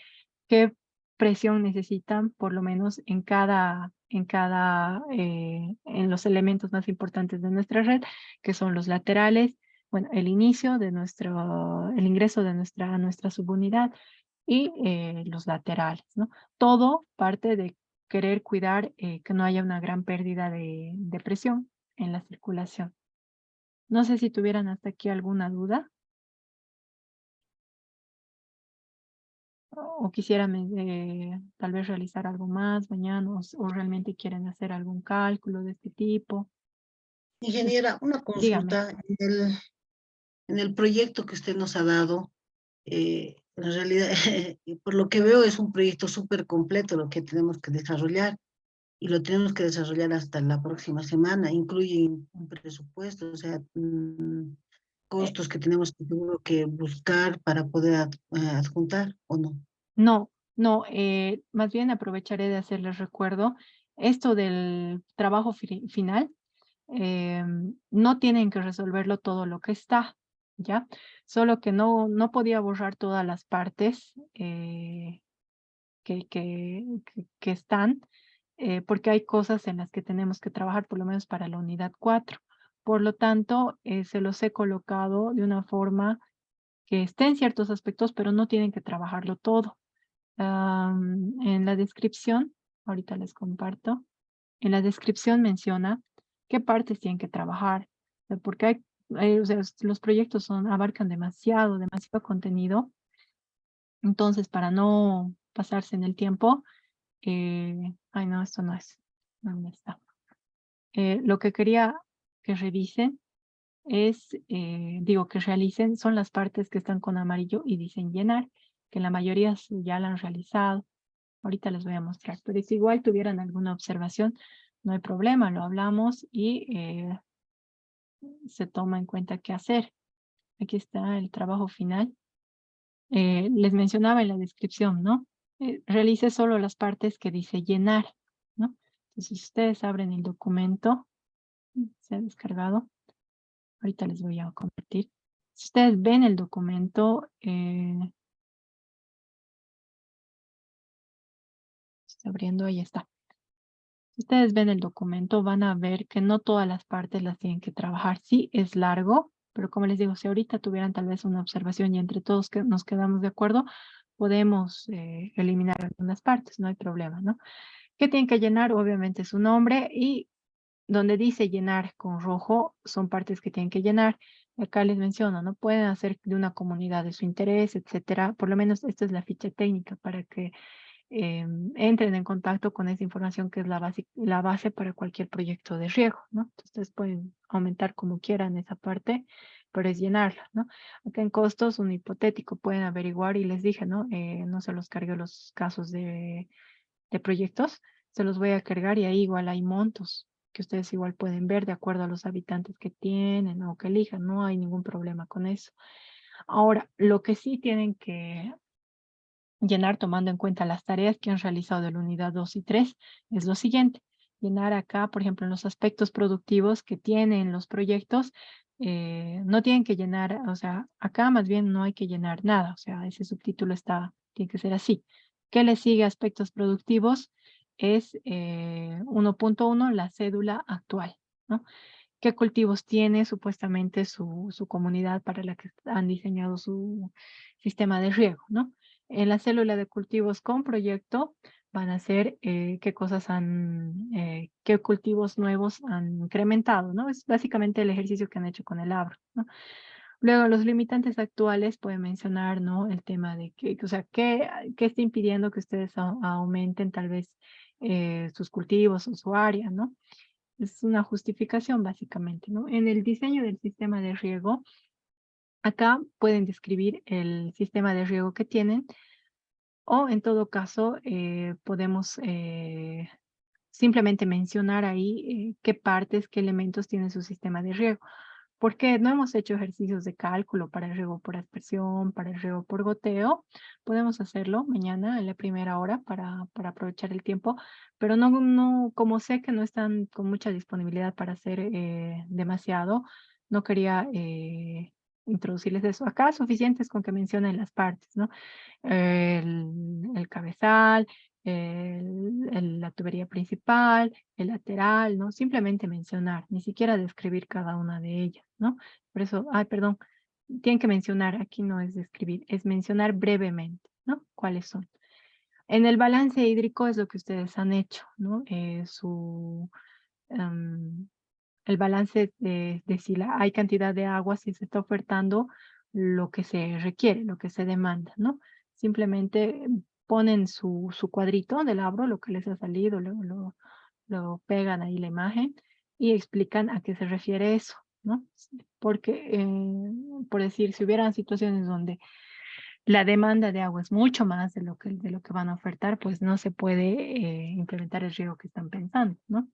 qué presión necesitan, por lo menos en los elementos más importantes de nuestra red, que son los laterales, bueno, el inicio de el ingreso de nuestra subunidad y los laterales, ¿no? Todo parte de querer cuidar que no haya una gran pérdida de presión en la circulación. No sé si tuvieran hasta aquí alguna duda. O quisieran tal vez realizar algo más mañana o realmente quieren hacer algún cálculo de este tipo. Ingeniera, una Dígame. consulta. En el proyecto que usted nos ha dado, en realidad, por lo que veo, es un proyecto súper completo lo que tenemos que desarrollar y lo tenemos que desarrollar hasta la próxima semana. Incluye un presupuesto, o sea, Eh, costos que tenemos que, seguro que buscar para poder adjuntar, ¿o no? no, no, más bien aprovecharé de hacerles recuerdo esto del trabajo final. No tienen que resolverlo todo lo que está, ¿ya? Solo que no podía borrar todas las partes que están, porque hay cosas en las que tenemos que trabajar, por lo menos para la unidad 4. Por lo tanto, se los he colocado de una forma que esté en ciertos aspectos, pero no tienen que trabajarlo todo. En la descripción, ahorita les comparto, en la descripción menciona qué partes tienen que trabajar, porque o sea, los proyectos abarcan demasiado contenido. Entonces, para no pasarse en el tiempo, ay no, esto no es, ¿dónde está? Lo que quería que revisen es, digo, que realicen, son las partes que están con amarillo y dicen llenar, que la mayoría ya la han realizado. Ahorita les voy a mostrar, pero si igual tuvieran alguna observación, no hay problema, lo hablamos y se toma en cuenta qué hacer. Aquí está el trabajo final. Les mencionaba en la descripción, ¿no? realice solo las partes que dice llenar, ¿no? Entonces, si ustedes abren el documento, se ha descargado, ahorita les voy a compartir. Si ustedes ven el documento, está abriendo, ahí está. Si ustedes ven el documento, van a ver que no todas las partes las tienen que trabajar. Sí, es largo, pero como les digo, si ahorita tuvieran tal vez una observación y entre todos que nos quedamos de acuerdo, podemos eliminar algunas partes, no hay problema, ¿no? ¿Qué tienen que llenar? Obviamente su nombre, y donde dice llenar con rojo son partes que tienen que llenar. Acá les menciono, no pueden hacer de una comunidad de su interés, etcétera. Por lo menos esta es la ficha técnica para que entren en contacto con esa información que es la base para cualquier proyecto de riego, ¿no? Entonces, ustedes pueden aumentar como quieran esa parte, pero es llenarla, ¿no? Acá en costos, un hipotético, pueden averiguar y les dije, ¿no? No se los cargué los casos de proyectos, se los voy a cargar y ahí igual hay montos que ustedes igual pueden ver de acuerdo a los habitantes que tienen o que elijan, no hay ningún problema con eso. Ahora, lo que sí tienen que llenar tomando en cuenta las tareas que han realizado de la unidad 2 y 3 es lo siguiente. Llenar acá, por ejemplo, en los aspectos productivos que tienen los proyectos, no tienen que llenar, o sea, acá más bien no hay que llenar nada, o sea, ese subtítulo tiene que ser así. ¿Qué le sigue a aspectos productivos? Es 1.1, la cédula actual, ¿no? ¿Qué cultivos tiene supuestamente su comunidad para la que han diseñado su sistema de riego, ¿no? En la célula de cultivos con proyecto van a ser qué cultivos nuevos han incrementado, ¿no? Es básicamente el ejercicio que han hecho con el agro, ¿no? Luego, los limitantes actuales pueden mencionar, ¿no? El tema de o sea, qué está impidiendo que ustedes aumenten tal vez sus cultivos o su área, ¿no? Es una justificación básicamente, ¿no? En el diseño del sistema de riego, acá pueden describir el sistema de riego que tienen, o en todo caso podemos simplemente mencionar ahí qué partes, qué elementos tiene su sistema de riego. Porque no hemos hecho ejercicios de cálculo para el riego por aspersión, para el riego por goteo. Podemos hacerlo mañana en la primera hora para aprovechar el tiempo, pero como sé que no están con mucha disponibilidad para hacer demasiado, no quería introducirles eso. Acá suficientes con que mencionen las partes, ¿no? El cabezal, la tubería principal, el lateral, ¿no? Simplemente mencionar, ni siquiera describir cada una de ellas, ¿no? Por eso, ay, perdón, tienen que mencionar, aquí no es describir, es mencionar brevemente, ¿no? ¿Cuáles son? En el balance hídrico es lo que ustedes han hecho, ¿no? em, el balance de si hay cantidad de agua, si se está ofertando lo que se requiere, lo que se demanda, ¿no? Simplemente ponen su cuadrito del abro, lo que les ha salido, lo pegan ahí la imagen y explican a qué se refiere eso, ¿no? Porque, por decir, si hubieran situaciones donde la demanda de agua es mucho más de lo que van a ofertar, pues no se puede implementar el riego que están pensando, ¿no?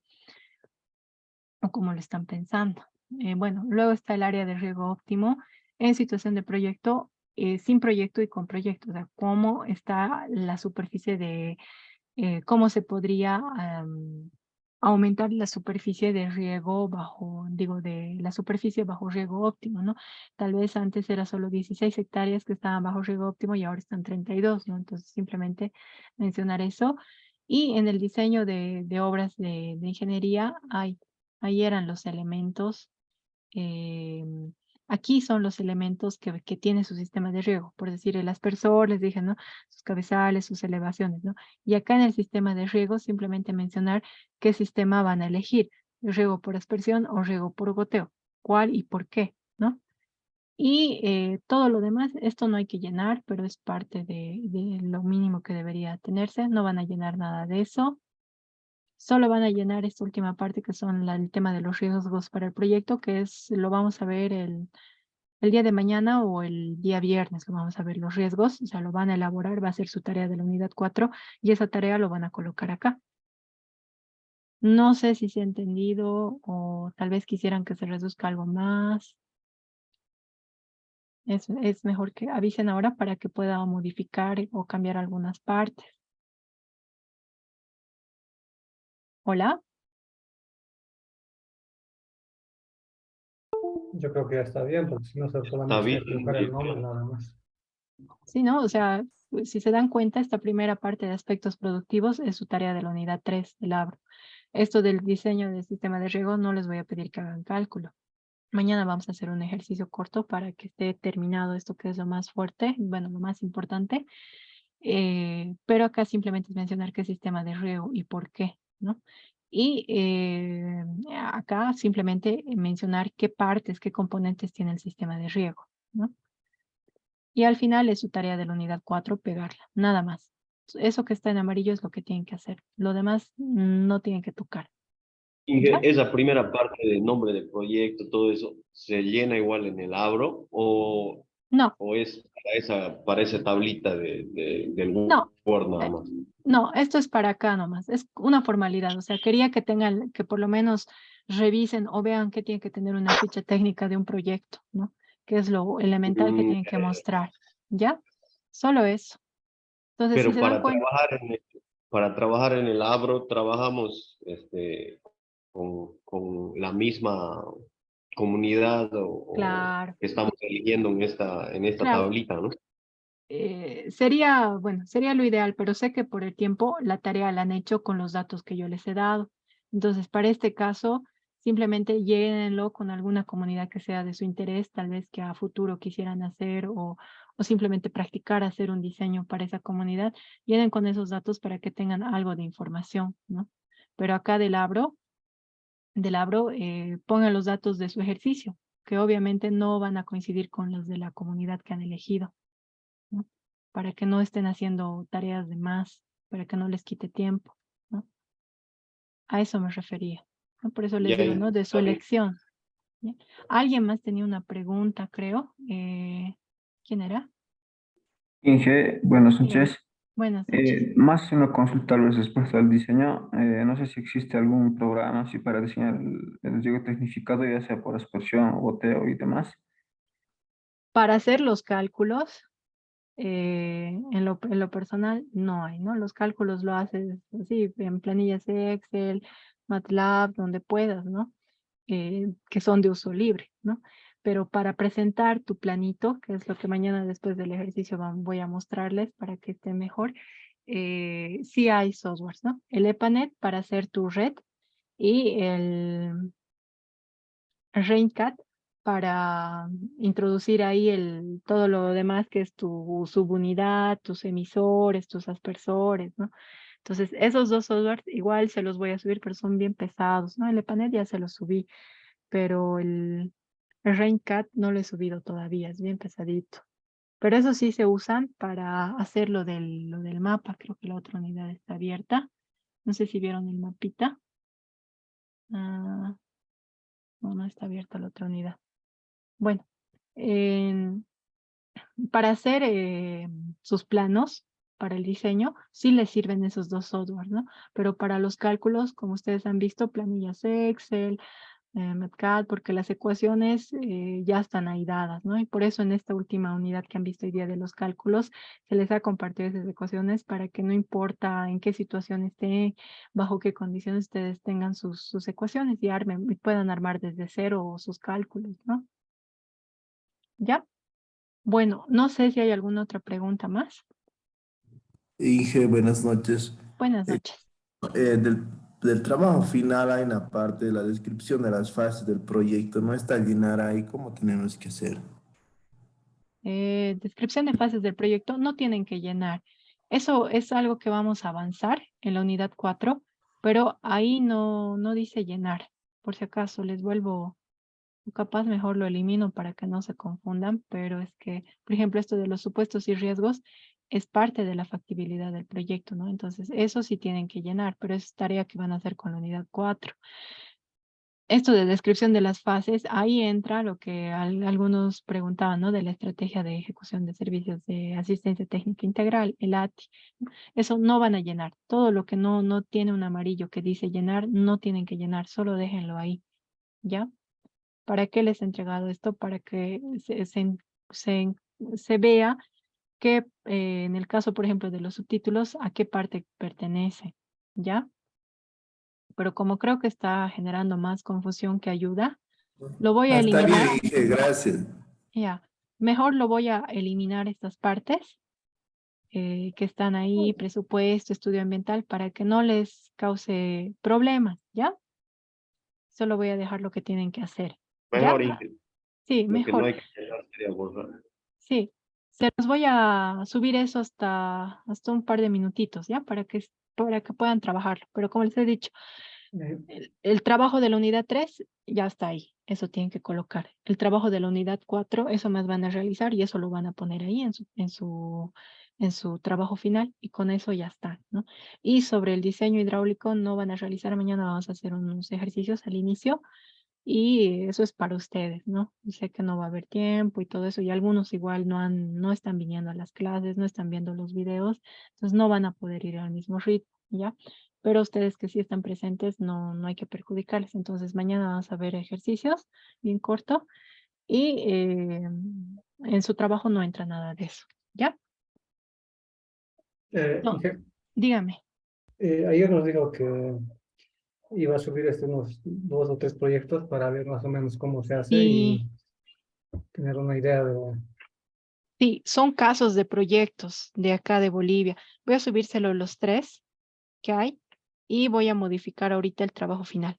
O como lo están pensando. Bueno, luego está el área de riego óptimo en situación de proyecto, sin proyecto y con proyecto. O sea, cómo está la superficie cómo se podría aumentar la superficie de riego de la superficie bajo riego óptimo, ¿no? Tal vez antes era solo 16 hectáreas que estaban bajo riego óptimo y ahora están 32, ¿no? Entonces, simplemente mencionar eso. Y en el diseño de obras de ingeniería, ahí eran los elementos. Aquí son los elementos que tiene su sistema de riego, por decir el aspersor, les dije, ¿no? Sus cabezales, sus elevaciones, ¿no? Y acá en el sistema de riego simplemente mencionar qué sistema van a elegir, riego por aspersión o riego por goteo, cuál y por qué, ¿no? Y todo lo demás, esto no hay que llenar, pero es parte de lo mínimo que debería tenerse, no van a llenar nada de eso. Solo van a llenar esta última parte que son el tema de los riesgos para el proyecto, lo vamos a ver el día de mañana o el día viernes, lo vamos a ver los riesgos, o sea, lo van a elaborar, va a ser su tarea de la unidad 4 y esa tarea lo van a colocar acá. No sé si se ha entendido o tal vez quisieran que se reduzca algo más. Es mejor que avisen ahora para que pueda modificar o cambiar algunas partes. ¿Hola? Yo creo que ya está bien, porque si no solamente se va a equivocar el nombre nada más. Sí, ¿no? O sea, si se dan cuenta, esta primera parte de aspectos productivos es su tarea de la unidad 3 del Abro. Esto del diseño del sistema de riego no les voy a pedir que hagan cálculo. Mañana vamos a hacer un ejercicio corto para que esté terminado esto que es lo más fuerte, bueno, lo más importante. Pero acá simplemente es mencionar qué sistema de riego y por qué, ¿no? Y acá simplemente mencionar qué partes, qué componentes tiene el sistema de riego, ¿no? Y al final es su tarea de la unidad 4 pegarla, nada más. Eso que está en amarillo es lo que tienen que hacer. Lo demás no tienen que tocar. ¿Ya? Esa primera parte del nombre del proyecto, todo eso, ¿se llena igual en el Abro No, o es para esa tablita del no. Word nada eh, más? No, esto es para acá nomás. Es una formalidad. O sea, quería que tengan, que por lo menos revisen o vean que tiene que tener una ficha técnica de un proyecto, ¿no? Que es lo elemental que Mm, tienen que mostrar. ¿Ya? Solo eso. Entonces, si Pero se dan cuenta, para trabajar en el Abro, trabajamos con la misma comunidad o claro, que estamos eligiendo en esta claro. tablita, ¿no? Sería, bueno, sería lo ideal, pero sé que por el tiempo la tarea la han hecho con los datos que yo les he dado. Entonces, para este caso, simplemente llénenlo con alguna comunidad que sea de su interés, tal vez que a futuro quisieran hacer o simplemente practicar hacer un diseño para esa comunidad. Llenen con esos datos para que tengan algo de información, ¿no? Pero acá del Abro, pongan los datos de su ejercicio, que obviamente no van a coincidir con los de la comunidad que han elegido, ¿no? Para que no estén haciendo tareas de más, para que no les quite tiempo, ¿no? A eso me refería, ¿no? Por eso les Ya digo, ¿no? De su está bien. elección. ¿Ya? Alguien más tenía una pregunta, creo. ¿Quién era? Inge, buenas Dígame. noches. Buenas noches. Más una consulta tal vez respecto al diseño. No sé si existe algún programa así para diseñar el riego tecnificado, ya sea por aspersión o goteo y demás. Para hacer los cálculos, en lo personal no hay, ¿no? Los cálculos lo haces así, en planillas Excel, MATLAB, donde puedas, ¿no? Que son de uso libre, ¿no? Pero para presentar tu planito, que es lo que mañana después del ejercicio voy a mostrarles para que esté mejor, sí hay softwares, ¿no? El EPANET para hacer tu red y el RainCat para introducir ahí todo lo demás que es tu subunidad, tus emisores, tus aspersores, ¿no? Entonces, esos dos softwares igual se los voy a subir, pero son bien pesados, ¿no? El EPANET ya se los subí, pero el RainCat no lo he subido todavía, es bien pesadito. Pero eso sí se usan para hacer lo del mapa. Creo que la otra unidad está abierta. No sé si vieron el mapita. Ah, no, no está abierta la otra unidad. Bueno, en- para hacer sus planos para el diseño, sí les sirven esos dos softwares, ¿no? Pero para los cálculos, como ustedes han visto, planillas Excel, MATCAD, porque las ecuaciones ya están ahí dadas, ¿no? Y por eso en esta última unidad que han visto hoy día de los cálculos, se les ha compartido esas ecuaciones para que no importa en qué situación esté, bajo qué condiciones ustedes tengan sus ecuaciones y armen, y puedan armar desde cero sus cálculos, ¿no? ¿Ya? Bueno, no sé si hay alguna otra pregunta más. Inge, buenas noches. Buenas Eh, noches. del trabajo final hay una parte de la descripción de las fases del proyecto. No está llenar ahí. ¿Cómo tenemos que hacer? Descripción de fases del proyecto no tienen que llenar. Eso es algo que vamos a avanzar en la unidad 4, pero ahí no dice llenar. Por si acaso les vuelvo, capaz mejor lo elimino para que no se confundan, pero es que, por ejemplo, esto de los supuestos y riesgos es parte de la factibilidad del proyecto, ¿no? Entonces, eso sí tienen que llenar, pero es tarea que van a hacer con la unidad 4. Esto de descripción de las fases, ahí entra lo que algunos preguntaban, ¿no? De la estrategia de ejecución de servicios de asistencia técnica integral, el ATI. Eso no van a llenar. Todo lo que no tiene un amarillo que dice llenar, no tienen que llenar, solo déjenlo ahí, ¿ya? ¿Para qué les he entregado esto? Para que se se vea que en el caso, por ejemplo, de los subtítulos, a qué parte pertenece, ¿ya? Pero como creo que está generando más confusión que ayuda, lo voy a Está eliminar. bien, Inge, gracias. Ya, mejor lo voy a eliminar estas partes que están ahí, presupuesto, estudio ambiental, para que no les cause problemas, ¿ya? Solo voy a dejar lo que tienen que hacer, ¿ya? Mejor, Inge. Sí, Lo que no mejor. hay que dejar sería borrar. Sí, se los voy a subir eso hasta un par de minutitos, ¿ya? Para que puedan trabajarlo. Pero como les he dicho, el trabajo de la unidad 3 ya está ahí. Eso tienen que colocar. El trabajo de la unidad 4, eso más van a realizar y eso lo van a poner ahí en su trabajo final y con eso ya está, ¿no? Y sobre el diseño hidráulico no van a realizar. Mañana vamos a hacer unos ejercicios al inicio y eso es para ustedes, ¿no? Y sé que no va a haber tiempo y todo eso, y algunos igual no están viniendo a las clases, no están viendo los videos, entonces no van a poder ir al mismo ritmo, ¿ya? Pero ustedes que sí están presentes, no hay que perjudicarles. Entonces mañana vamos a ver ejercicios bien corto y en su trabajo no entra nada de eso, ¿ya? No, Inge, dígame. ayer nos dijo que iba a subir unos 2 o 3 proyectos para ver más o menos cómo se hace y Y tener una idea de... sí, son casos de proyectos de acá de Bolivia. Voy a subírselo los 3 que hay y voy a modificar ahorita el trabajo final.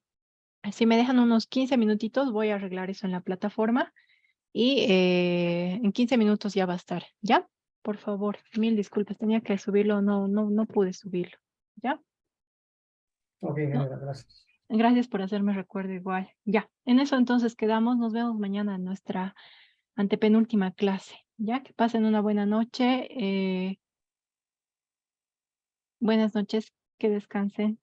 Si me dejan unos 15 minutitos, voy a arreglar eso en la plataforma y en 15 minutos ya va a estar, ¿ya? Por favor, mil disculpas, tenía que subirlo, no pude subirlo, ¿ya? Ok, No, ingeniera, gracias. gracias por hacerme recuerdo igual. Ya, en eso entonces quedamos, nos vemos mañana en nuestra antepenúltima clase, ¿ya? Que pasen una buena noche, buenas noches, que descansen.